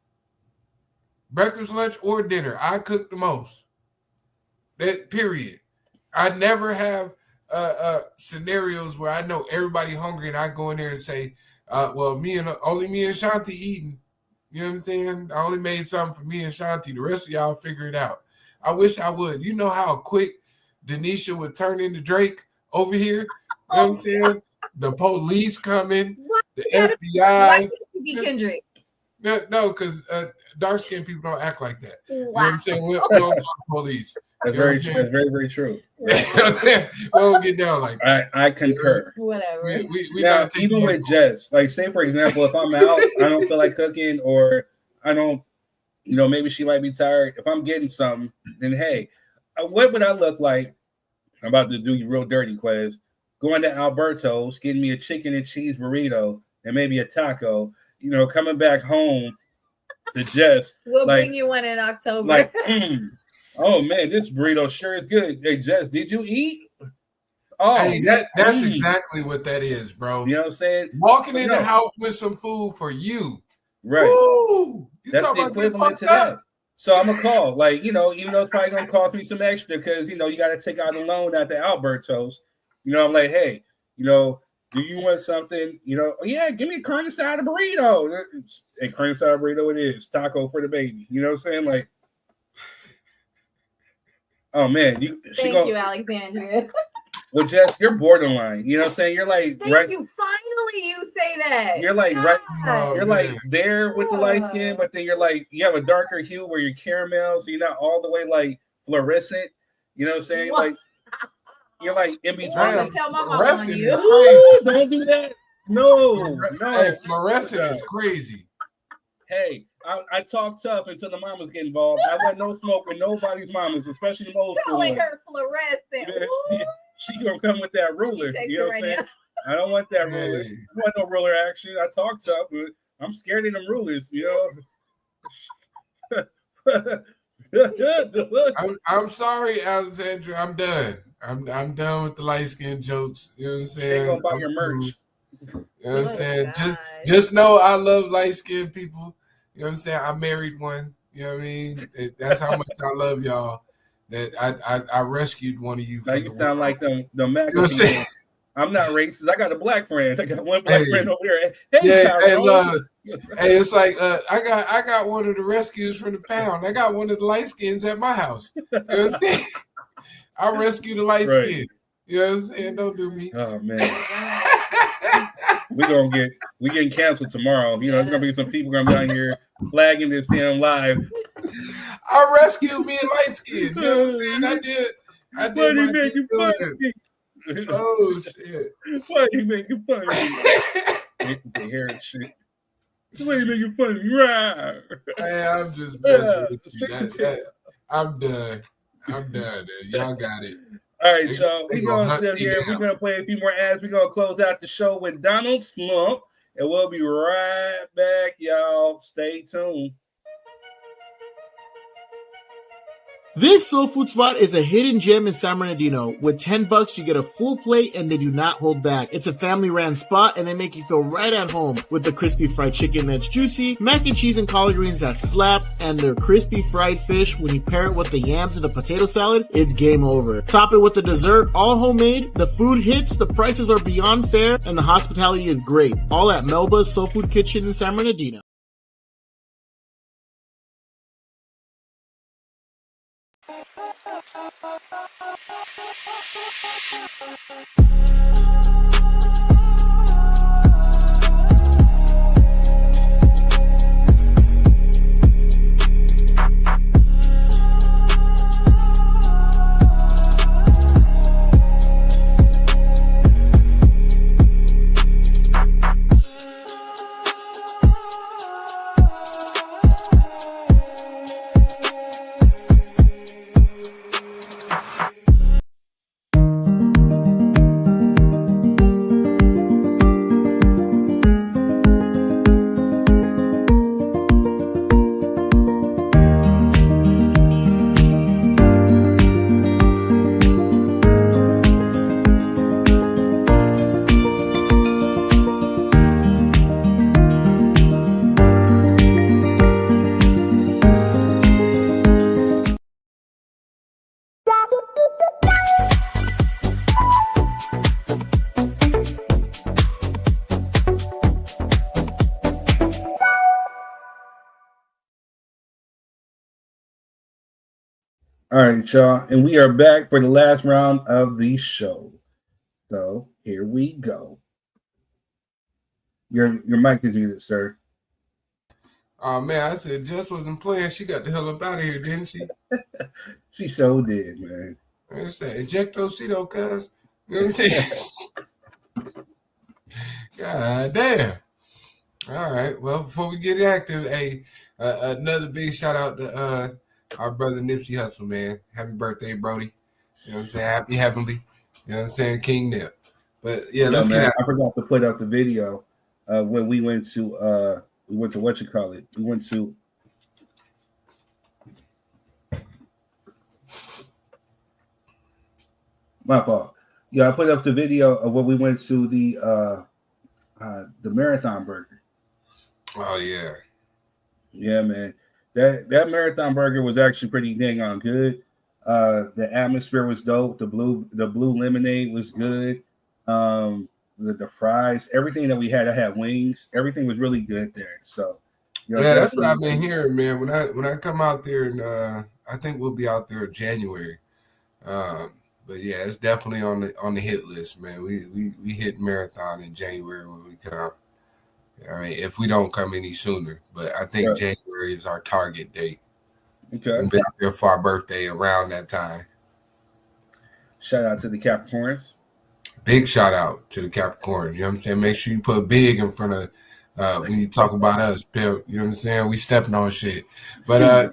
Breakfast, lunch, or dinner. I cook the most. That period. I never have scenarios where I know everybody hungry and I go in there and say, well, only me and Shanti eating. You know what I'm saying? I only made something for me and Shanti. The rest of y'all figure it out. I wish I would. You know how quick Denisha would turn into Drake over here? You know what I'm saying? The police coming, the FBI. Why be Kendrick? No, because dark-skinned people don't act like that. Wow. You know what I'm saying? We don't call the police. That's very true. That's very, very true. We don't get down like that. I concur. Whatever. We now, even with Jess, like say for example, if I'm out, I don't feel like cooking, or I don't, you know, maybe she might be tired. If I'm getting something, then hey, what would I look like? I'm about to do you real dirty, Quez. Going to Alberto's, getting me a chicken and cheese burrito and maybe a taco. You know, coming back home to Jess. We'll bring you one in October. Like, oh man, this burrito sure is good. Hey, Jess, did you eat? Oh, hey, that's exactly what that is, bro. You know what I'm saying? Walking in the house with some food for you. Right. Woo! That's the equivalent to that. So I'm gonna call, like, even though it's probably gonna cost me some extra because you got to take out a loan at the Alberto's. I'm like, hey, do you want something? Oh, yeah, give me a carne asada burrito. A carne asada burrito it is. Taco for the baby. You know what I'm saying? Like, oh man, Thank you, Alexandria. Well, Jess, you're borderline. You know what I'm saying? You're like Thank you. Finally, you say that. You're like right. Oh, you're like there with the light skin, but then you're like you have a darker hue where you're caramel, so you're not all the way like fluorescent. You know what I'm saying? What? Like you're like in between. Tell my mom on you. Is crazy. Don't do that. No. Hey, fluorescent is crazy. Hey, I talk tough until the mamas get involved. I want no smoke with nobody's mamas, especially the old school. Calling her fluorescent. She gonna come with that ruler. You know what I'm saying? I don't want that ruler. I don't want no ruler action. I talk tough, but I'm scared of them rulers. I'm sorry, Alexandra. I'm done. I'm done with the light skin jokes. You know what I'm saying? They gonna buy your merch. You know what I'm saying? Just know I love light skinned people. You know what I'm saying? I married one. You know what I mean? That's how much I love y'all. That I rescued one of you. Now you sound like the McAfee. I'm not racist. I got a black friend. I got one black friend over there. Hey, it's like I got one of the rescues from the pound. I got one of the light skins at my house. You know what I'm saying? I rescue the light skin. You know what I'm saying? Don't do me. Oh man. we getting canceled tomorrow. There's gonna be some people gonna be out here flagging this damn live. I rescued me a light skin. You know what I'm saying? I did my due diligence. Oh shit! Why are you making fun of me? The hair and shit. Why are you making fun of me? Right. Hey, I'm just messing with you. I'm done. Y'all got it. All right, y'all. We're gonna sit here. We're gonna play a few more ads. We're gonna close out the show with Donald Slump, and we'll be right back, y'all. Stay tuned. This soul food spot is a hidden gem in San Bernardino. With $10, you get a full plate and they do not hold back. It's a family-ran spot and they make you feel right at home with the crispy fried chicken that's juicy, mac and cheese and collard greens that slap, and their crispy fried fish. When you pair it with the yams and the potato salad, it's game over. Top it with the dessert, all homemade. The food hits, the prices are beyond fair, and the hospitality is great. All at Melba's Soul Food Kitchen in San Bernardino. All right, y'all, and we are back for the last round of the show. So here we go. Your mic is muted, sir. Oh man, I said Jess wasn't playing. She got the hell up out of here, didn't she? She so did, man. I said ejectocito, cuz. You know what I'm saying? God damn. All right. Well, before we get active, hey, another big shout out to our brother Nipsey Hussle, man. Happy birthday, Brody. You know what I'm saying? Happy Heavenly. You know what I'm saying? King Nip. But yeah, let's get out. I forgot to put up the video when we went to what you call it. We went to my fault. Yeah, I put up the video of when we went to the Marathon Burger. Oh yeah. Yeah, man. That marathon burger was actually pretty dang on good. The atmosphere was dope. The blue lemonade was good. The fries, everything that we had. I had wings. Everything was really good there. So, yeah, that's what I've been hearing, man. When I come out there, and I think we'll be out there in January. But yeah, it's definitely on the hit list, man. We hit marathon in January when we come. I mean, if we don't come any sooner, but I think January is our target date. Okay, we'll be out there for our birthday around that time. Shout out to the Capricorns. Big shout out to the Capricorns. You know what I'm saying? Make sure you put big in front of when you talk about us, pimp. You know what I'm saying? We stepping on shit. But yeah.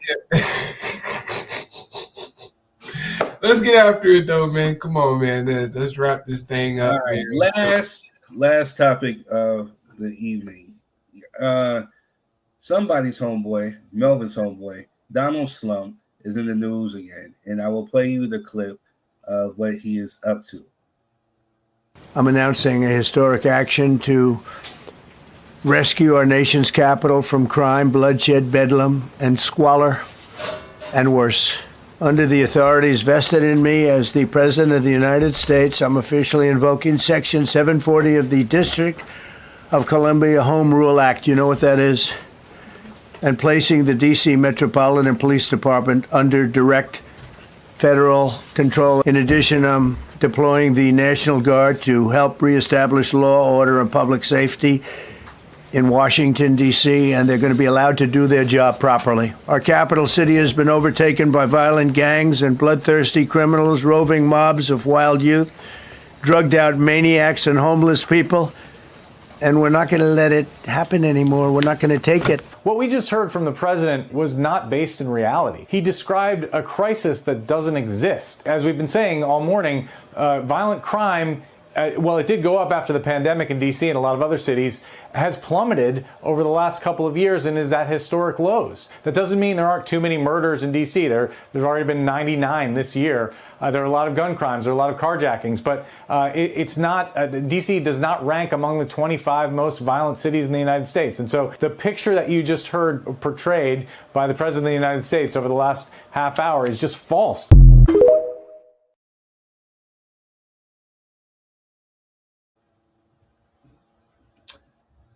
Let's get after it though, man. Come on, man. Let's wrap this thing up. All right, last topic of the evening. Somebody's homeboy, Melvin's homeboy, Donald Slump, is in the news again, and I will play you the clip of what he is up to. I'm announcing a historic action to rescue our nation's capital from crime, bloodshed, bedlam, and squalor, and worse. Under the authorities vested in me as the President of the United States, I'm officially invoking Section 740 of the District of Columbia Home Rule Act. You know what that is? And placing the D.C. Metropolitan Police Department under direct federal control. In addition, I'm deploying the National Guard to help reestablish law, order, and public safety in Washington, D.C., and they're going to be allowed to do their job properly. Our capital city has been overtaken by violent gangs and bloodthirsty criminals, roving mobs of wild youth, drugged-out maniacs, and homeless people, and we're not going to let it happen anymore. We're not going to take it. What we just heard from the president was not based in reality. He described a crisis that doesn't exist. As we've been saying all morning, violent crime, well, it did go up after the pandemic in D.C. and a lot of other cities, has plummeted over the last couple of years and is at historic lows. That doesn't mean there aren't too many murders in D.C. There's already been 99 this year. There are a lot of gun crimes, there are a lot of carjackings, but it's not, D.C. does not rank among the 25 most violent cities in the United States. And so the picture that you just heard portrayed by the President of the United States over the last half hour is just false.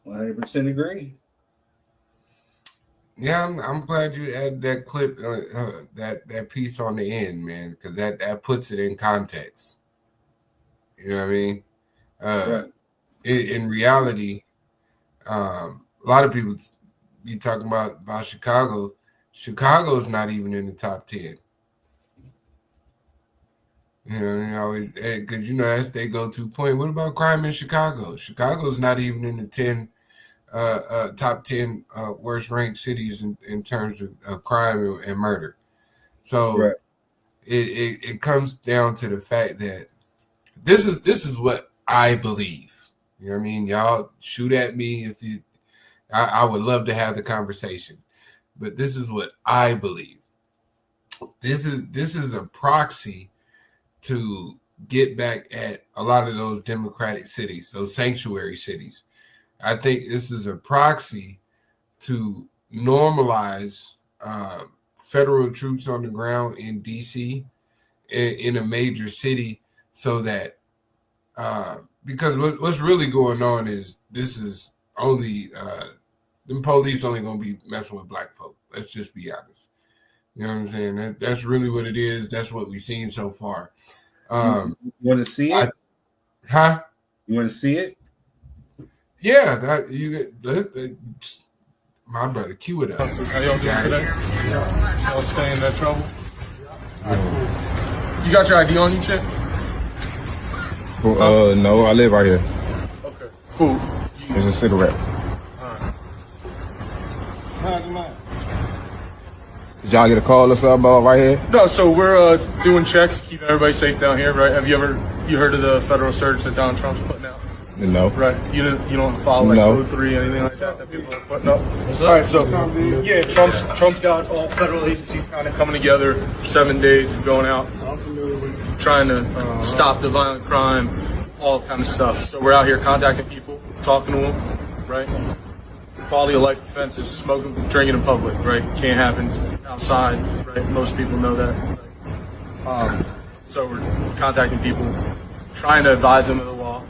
100% agree. Yeah, I'm glad you added that clip, that piece on the end, man, because that puts it in context. You know what I mean? In reality, a lot of people be talking about Chicago. Chicago's not even in the top 10. You know, always because that's their go-to point. What about crime in Chicago? Chicago's not even in the top 10 worst ranked cities in terms of crime and murder. So it comes down to the fact that this is what I believe. You know what I mean? Y'all shoot at me if you. I would love to have the conversation, but this is what I believe. This is a proxy to get back at a lot of those democratic cities, those sanctuary cities. I think this is a proxy to normalize federal troops on the ground in D.C. in a major city, so that because what's really going on is this is only the police only going to be messing with black folk. Let's just be honest. You know what I'm saying? That's really what it is. That's what we've seen so far. You want to see it? You want to see it? Yeah, my brother, cue it up. How y'all doing today? Y'all stay in that trouble? You got your ID on you, Chip? No, I live right here. Okay, cool. It's a cigarette. Did y'all get a call or something right here? No, so we're doing checks, keeping everybody safe down here, right? Have you heard of the federal surge that Donald Trump's putting out? No. Right. You don't follow like Code 3 anything like that people are putting up? All right, so yeah, Trump's got all federal agencies kind of coming together for 7 days and going out, trying to stop the violent crime, all kind of stuff. So we're out here contacting people, talking to them, right? quality of life offense is smoking, drinking in public, right? Can't happen outside, right? Most people know that. Right? So we're contacting people, trying to advise them of the law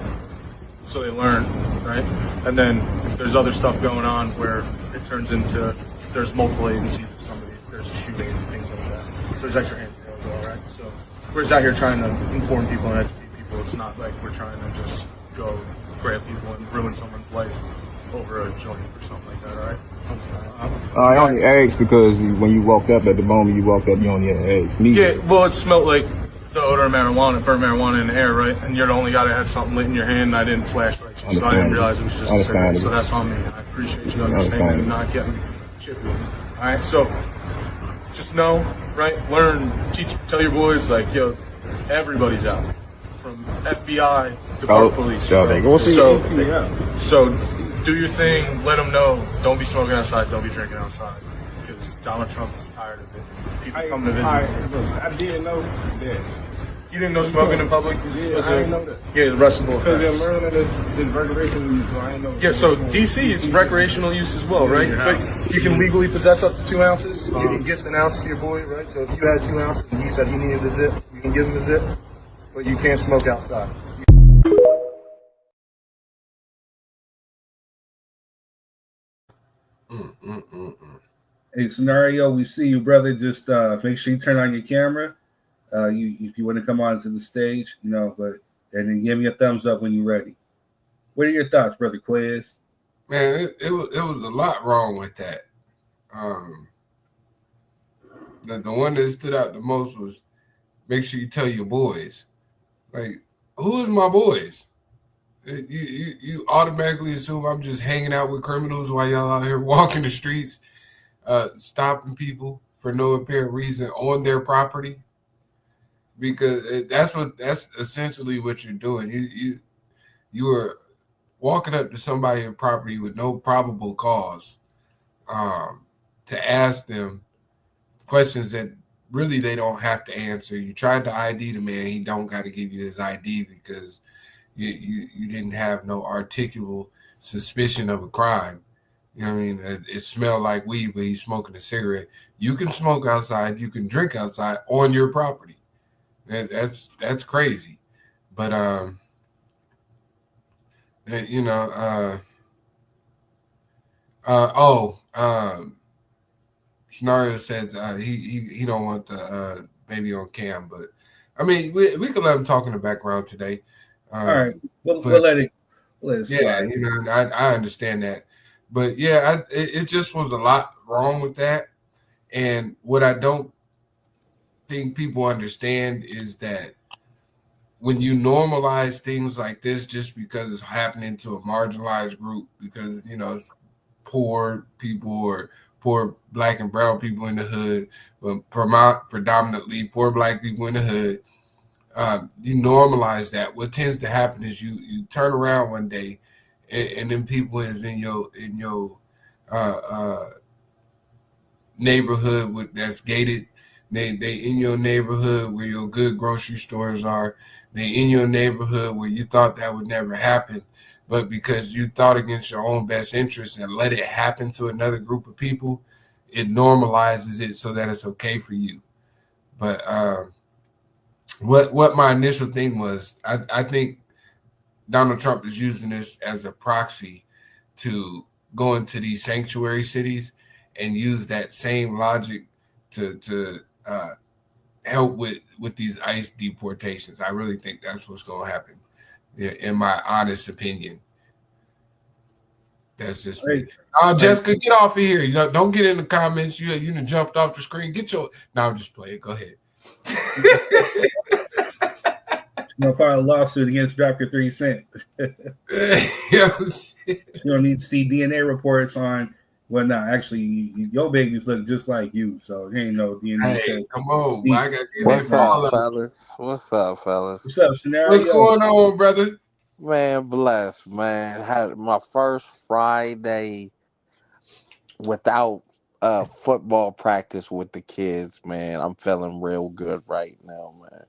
so they learn, right? And then if there's other stuff going on where it turns into there's multiple agencies of somebody, there's a shooting and things like that. So there's extra hands there as well, right? So we're just out here trying to inform people and educate people. It's not like we're trying to just go grab people and ruin someone's life over a joint or something like that, all right? I only asked because when you walked up, at the moment you walked up, you only had eggs. Yeah, well, it smelled like the odor of marijuana, burnt marijuana in the air, right? And you're the only guy that had something lit in your hand, and I didn't flashlight you, so I didn't realize it was just a cigarette. So that's on me. I appreciate you understanding and not getting chippy. All right, so just know, right? Learn, teach, tell your boys, like, yo, everybody's out, from FBI to park police. So do your thing, let them know. Don't be smoking outside, don't be drinking outside, because Donald Trump is tired of it. People come to visit. I didn't know that. You didn't know smoking in public? Yeah, I didn't know that. Yeah, the reciprocal Because in offense. Maryland, it's recreational use, so I didn't know. Yeah, so DC is recreational use as well, right? But you can legally possess up to 2 ounces. You can gift an ounce to your boy, right? So if you had 2 ounces and he said he needed a zip, you can give him a zip, but you can't smoke outside. Hey, Scenario, we see you, brother. Just make sure you turn on your camera. If you want to come onto the stage, but and then give me a thumbs up when you're ready. What are your thoughts, brother Quiz? Man, it was a lot wrong with that. The one that stood out the most was make sure you tell your boys. Like, who is my boys? You automatically assume I'm just hanging out with criminals while y'all out here walking the streets, stopping people for no apparent reason on their property, because that's essentially what you're doing. You are walking up to somebody in property with no probable cause, to ask them questions that really they don't have to answer. You tried to ID the man; he don't got to give you his ID because you didn't have no articulable suspicion of a crime. You know what I mean? It smelled like weed, but he's smoking a cigarette. You can smoke outside. You can drink outside on your property. That's crazy. But Scenario says he don't want the baby on cam, but I mean we can let him talk in the background today. All right, we'll let it slide. I understand that, but yeah, it just was a lot wrong with that. And what I don't think people understand is that when you normalize things like this, just because it's happening to a marginalized group, because it's poor people or poor black and brown people in the hood, but predominantly poor black people in the hood. You normalize that. What tends to happen is you turn around one day, and then people is in your neighborhood that's gated. They in your neighborhood where your good grocery stores are. They in your neighborhood where you thought that would never happen, but because you thought against your own best interest and let it happen to another group of people, it normalizes it so that it's okay for you. But what my initial thing was, I think Donald Trump is using this as a proxy to go into these sanctuary cities and use that same logic to help with these ICE deportations. I really think that's what's going to happen, in my honest opinion. That's just me. Jessica, get off of here. Don't get in the comments. You done jumped off the screen. No, I'm just playing. Go ahead. You're gonna file a lawsuit against Drop Your 3 Cent. You don't need to see DNA reports on. Well, no, actually, your babies look just like you, so there ain't no DNA. Hey, come on, I got What's up, fellas? What's up, fellas? What's up, Scenario? What's going on, brother? Man, blessed, man. Had my first Friday without football practice with the kids, man. I'm feeling real good right now, man.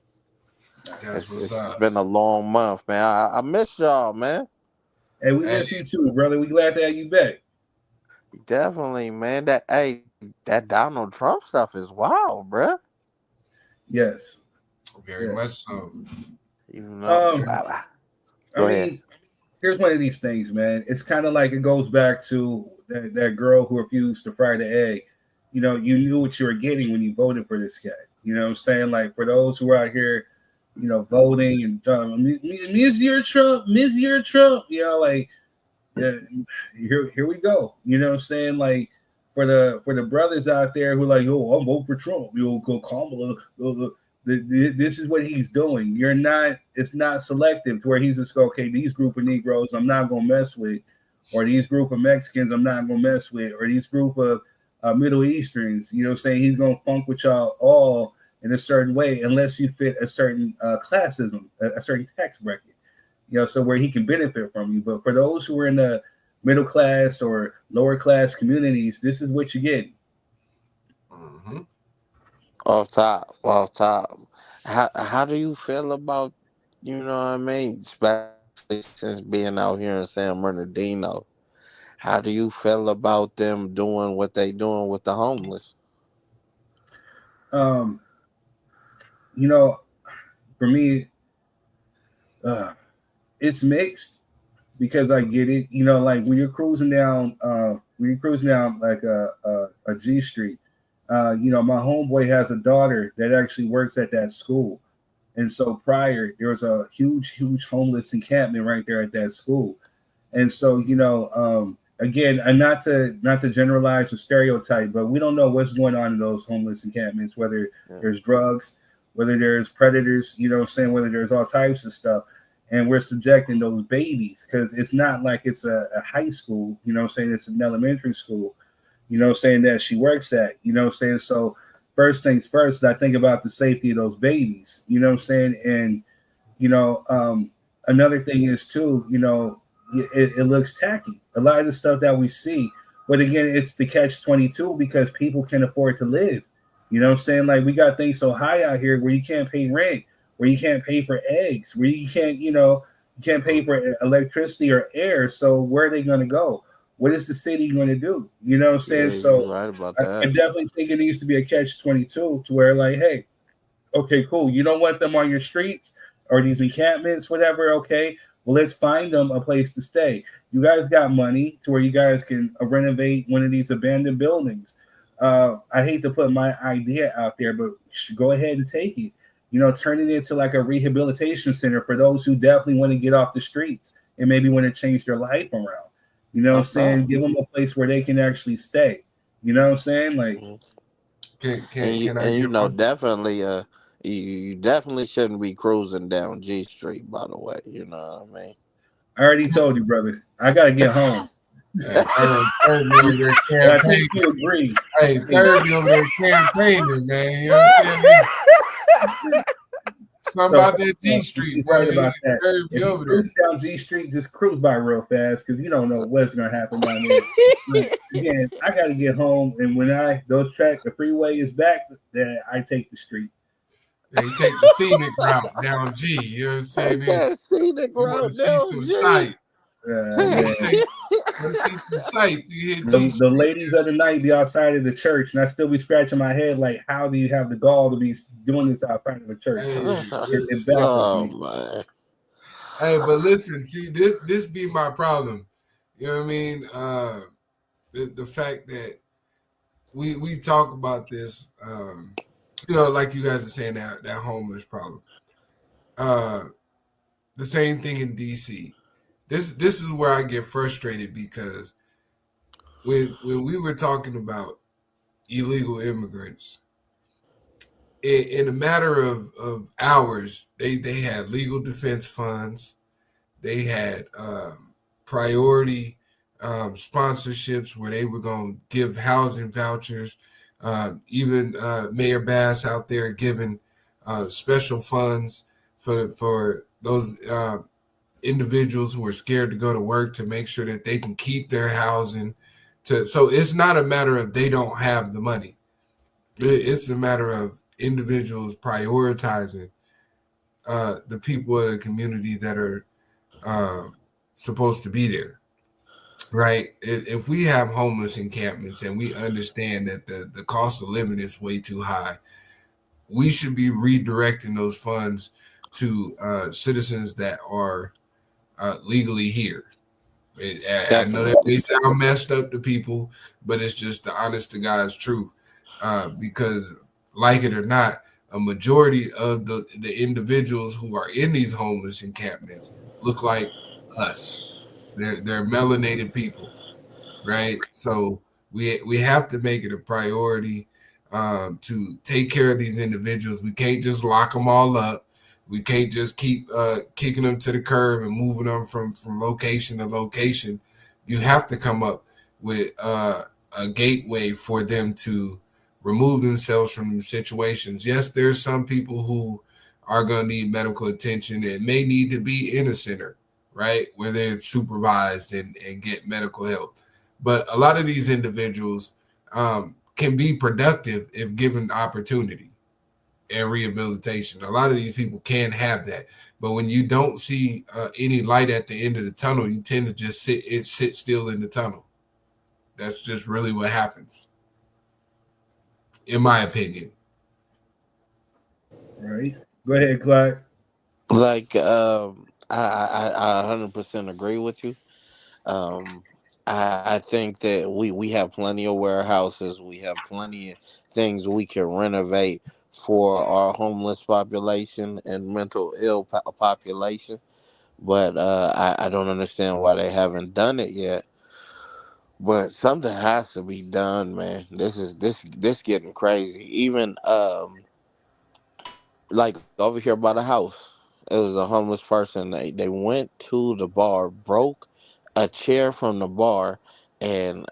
It's been a long month, man. I miss y'all, man. Hey, we miss you too, brother. We glad to have you back. Definitely, man. That Donald Trump stuff is wild, bruh. Yes. Very much so. You know, I mean, here's one of these things, man. It's kind of like it goes back to that girl who refused to fry the egg. You know, you knew what you were getting when you voted for this guy. You know what I'm saying? Like, for those who are out here, you know, voting and Monsieur Trump, Monsieur Trump, you know, like, yeah, here we go. You know what I'm saying? Like, for the brothers out there who are like, yo, I'm voting for Trump. Yo, go Kamala. This is what he's doing. You're not. It's not selective to where he's just okay. These group of Negroes, I'm not gonna mess with, or these group of Mexicans, I'm not gonna mess with, or these group of Middle Easterns. You know what I'm saying? He's gonna funk with y'all all in a certain way, unless you fit a certain classism, a certain tax bracket. You know, so where he can benefit from you. But for those who are in the middle class or lower class communities, this is what you get. Mm-hmm. Off top. How do you feel about, you know what I mean? Especially since being out here in San Bernardino, how do you feel about them doing what they doing with the homeless? Um, you know, for me, it's mixed because I get it. You know, like when you're cruising down like a G Street, you know, my homeboy has a daughter that actually works at that school. And so prior, there was a huge homeless encampment right there at that school. And so, you know, again, and not to generalize or stereotype, but we don't know what's going on in those homeless encampments, whether there's drugs, whether there's predators, you know what I'm saying, whether there's all types of stuff. And we're subjecting those babies because it's not like it's a high school, you know what I'm saying, it's an elementary school, you know what I'm saying, that she works at, you know what I'm saying. So first things first, I think about the safety of those babies, you know what I'm saying? And, you know, another thing is too, you know, it looks tacky. A lot of the stuff that we see, but again, it's the catch-22 because people can afford to live. You know what I'm saying? Like we got things so high out here where you can't pay rent, where you can't pay for eggs, where you can't, you know, you can't pay for electricity or air. So where are they going to go? What is the city going to do? You know what I'm saying? Yeah, So you're right about I that. definitely think it needs to be a catch-22 to where like, hey, okay, cool. You don't want them on your streets or these encampments, whatever. Okay, well, let's find them a place to stay. You guys got money to where you guys can renovate one of these abandoned buildings. I hate to put my idea out there, but go ahead and take it. You know, turn it into like a rehabilitation center for those who definitely want to get off the streets and maybe want to change their life around. You know what I'm saying? Give them a place where they can actually stay. You know what I'm saying? Like, Can I And you get know, one? definitely, you definitely shouldn't be cruising down G Street. By the way, you know what I mean. I already told you, brother. I gotta get home. Hey, third be over there And I think campaigning. you agree. Hey, third be over there campaigning, man. You know what I'm saying? Something about that G Street, He's boy. right about that. Third be If you over there. cruise down G Street, just cruise by real fast because you don't know what's gonna happen down there. But again, I gotta get home, and when the freeway is back, then I take the street. They take the scenic route down G. You know what I'm saying? That scenic You want to route see down some G. sights. Want to see some sights. You hit G The ladies of the night be outside of the church, and I still be scratching my head like, how do you have the gall to be doing this outside of a church? It baffles me. Man. Hey, but listen, see, this be my problem. You know what I mean? The fact that we talk about this, you know, like you guys are saying that homeless problem. The same thing in DC. This is where I get frustrated because when we were talking about illegal immigrants, in a matter of hours, they had legal defense funds. They had priority sponsorships where they were going to give housing vouchers. Even Mayor Bass out there giving special funds for those individuals who are scared to go to work to make sure that they can keep their housing. So it's not a matter of they don't have the money. It's a matter of individuals prioritizing the people of the community that are supposed to be there. right? If we have homeless encampments and we understand that the cost of living is way too high, we should be redirecting those funds to citizens that are legally here. I know that may Definitely. sound messed up to people, but it's just the honest to God's truth. Because, like it or not, a majority of the individuals who are in these homeless encampments look like us. They're melanated people, right? So we have to make it a priority to take care of these individuals. We can't just lock them all up. We can't just keep kicking them to the curb and moving them from location to location. You have to come up with a gateway for them to remove themselves from situations. Yes, there's some people who are going to need medical attention and may need to be in a center, right, where they're supervised and get medical help. But a lot of these individuals can be productive if given opportunity and rehabilitation. A lot of these people can have that, but when you don't see any light at the end of the tunnel, you tend to just sit still in the tunnel. That's just really what happens, in my opinion. Right. Go ahead, Clyde. Like, I 100% agree with you. Um, I think that we have plenty of warehouses. We have plenty of things we can renovate for our homeless population and mental ill population. But I don't understand why they haven't done it yet. But something has to be done, man. This getting crazy. Even like over here by the house, it was a homeless person. They went to the bar, broke a chair from the bar, and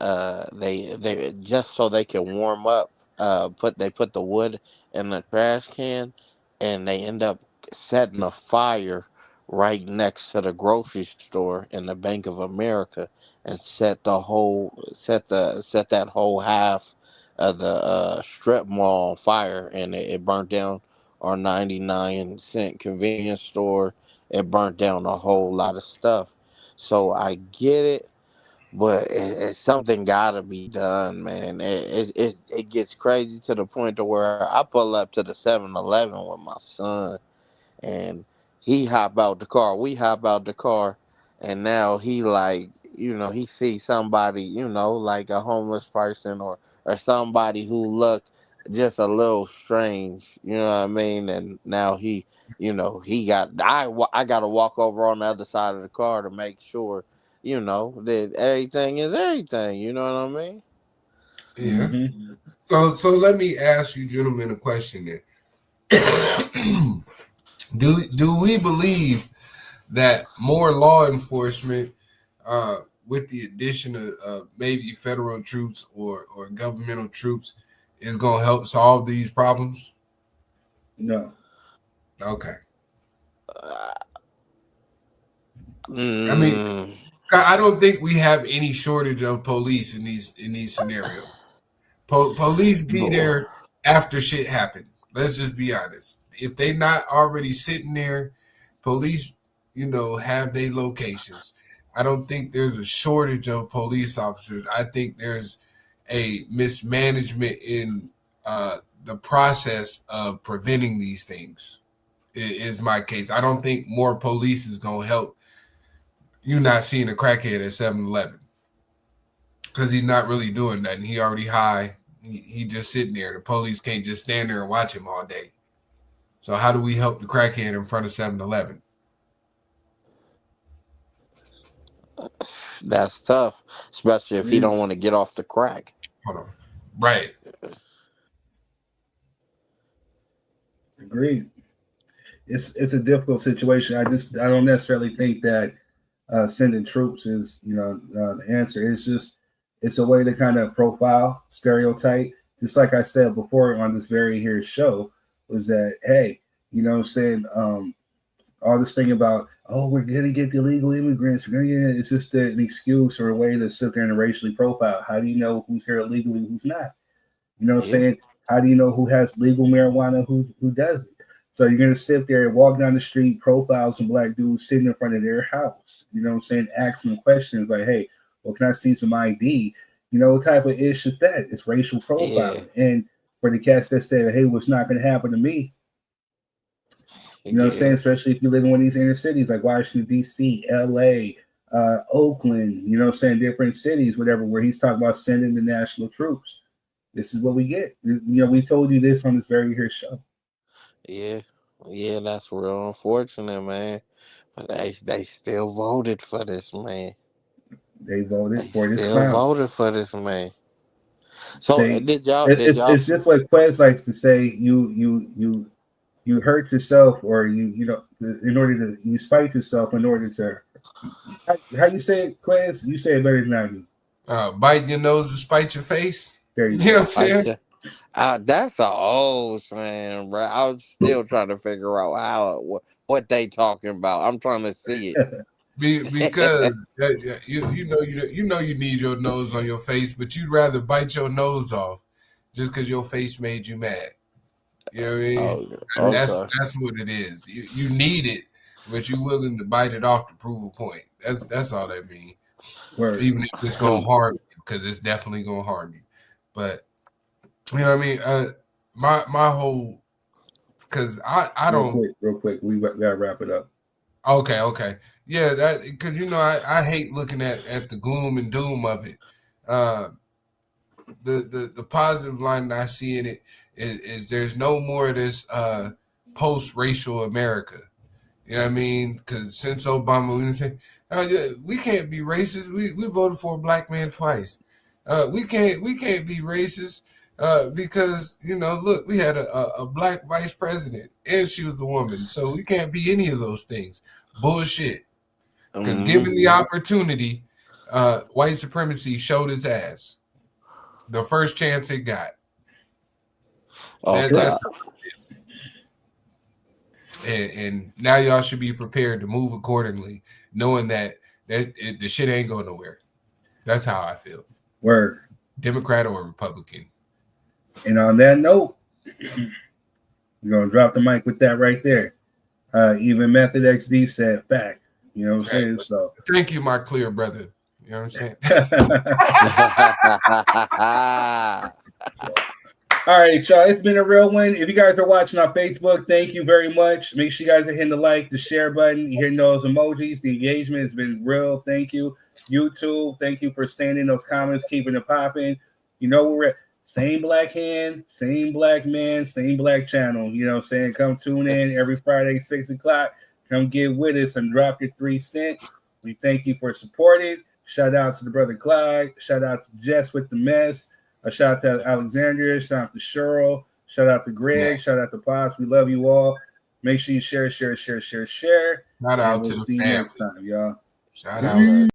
they just so they can warm up. They put the wood in the trash can, and they end up setting a fire right next to the grocery store in the Bank of America, and set that whole half of the strip mall on fire, and it burnt down our 99-cent convenience store. It burnt down a whole lot of stuff. So I get it, but something gotta be done, man. It gets crazy to the point to where I pull up to the 7-Eleven with my son, and he hop out the car. We hop out the car, and now he like, he sees somebody, like a homeless person or somebody who looked just a little strange. You know what I mean? And now I got to walk over on the other side of the car to make sure, that everything is everything. You know what I mean? Yeah. Mm-hmm. So let me ask you gentlemen a question then. Do we believe that more law enforcement, with the addition of maybe federal troops or governmental troops, is going to help solve these problems? No. Okay. I mean, Mm, I don't think we have any shortage of police in these scenarios. Police be but there after shit happened. Let's just be honest. If they not already sitting there, police, have their locations. I don't think there's a shortage of police officers. I think there's a mismanagement in the process of preventing these things. Is my case. I don't think more police is gonna help you not seeing a crackhead at 7-Eleven because he's not really doing nothing. He already high. He just sitting there. The police can't just stand there and watch him all day. So how do we help the crackhead in front of 7-Eleven? that's tough, especially if It he don't is. want to get off the crack. Hold on. Right. Agreed. It's a difficult situation. I don't necessarily think that sending troops is the answer. It's a way to kind of profile, stereotype. Just like I said before on this very here show, was that hey, what I'm saying, all this thing about we're gonna get the illegal immigrants, it's just an excuse or a way to sit there and racially profile. How do you know who's here illegally, who's not? You know what I'm Yeah. saying? How do you know who has legal marijuana, who doesn't? So you're gonna sit there and walk down the street, profile some black dudes sitting in front of their house. You know what I'm saying? Ask them questions like, hey, Well, can I see some ID? You know, what type of ish is that? It's racial profiling. And for the cats that say, hey, what's not going to happen to me? You know what I'm saying? Especially if you live in one of these inner cities like Washington, D.C., L.A., Oakland, you know what I'm saying? Different cities, whatever, where he's talking about sending the national troops. This is what we get. You know, we told you this on this very here show. Yeah, that's real unfortunate, man. But they still voted for this man. They voted for this Still clown. voted for this man. So did y'all? It's just like Quez likes to say. You hurt yourself, or you know, in order to you spite yourself in order to. How you say it, Quez? You say it better than I do. Bite your nose to spite your face. There you know what I'm saying? That's an old saying, bro. I'm still trying to figure out what they talking about. I'm trying to see it. Because you know you need your nose on your face, but you'd rather bite your nose off just because your face made you mad. You know what I mean? That's what it is. You need it, but you're willing to bite it off to prove a point. That's all that means. Even if it's gonna harm you, because it's definitely gonna harm you. But you know what I mean? My whole, because I don't. Real quick, we gotta wrap it up. Okay. Yeah, that because you know I hate looking at the gloom and doom of it. The positive line that I see in it is there's no more of this post-racial America. You know what I mean? Because since Obama, we say, we can't be racist. We voted for a black man twice. We can't be racist because you know, look, we had a black vice president and she was a woman, so we can't be any of those things. Bullshit. Because given the opportunity, white supremacy showed its ass the first chance it got. And now y'all should be prepared to move accordingly, knowing that the shit ain't going nowhere. That's how I feel. Word. Democrat or Republican. And on that note, we're going to drop the mic with that right there. Even Method XD said fact. You know what I'm saying? So thank you, my clear brother. You know what I'm saying? All right, y'all. It's been a real one. If you guys are watching on Facebook, thank you very much. Make sure you guys are hitting the like, the share button. You're hitting those emojis. The engagement has been real. Thank you. YouTube, thank you for staying in those comments, keeping it popping. You know we're at same black hand, same black man, same black channel. You know what I'm saying? Come tune in every Friday, 6 o'clock. Come get with us and drop your 3 cents. We thank you for supporting. Shout out to the brother Clyde. Shout out to Jess with the mess. A shout out to Alexandria. Shout out to Cheryl. Shout out to Greg. Shout out to Pops. We love you all. Make sure you share. Shout out to the family. Next time, y'all. Shout out.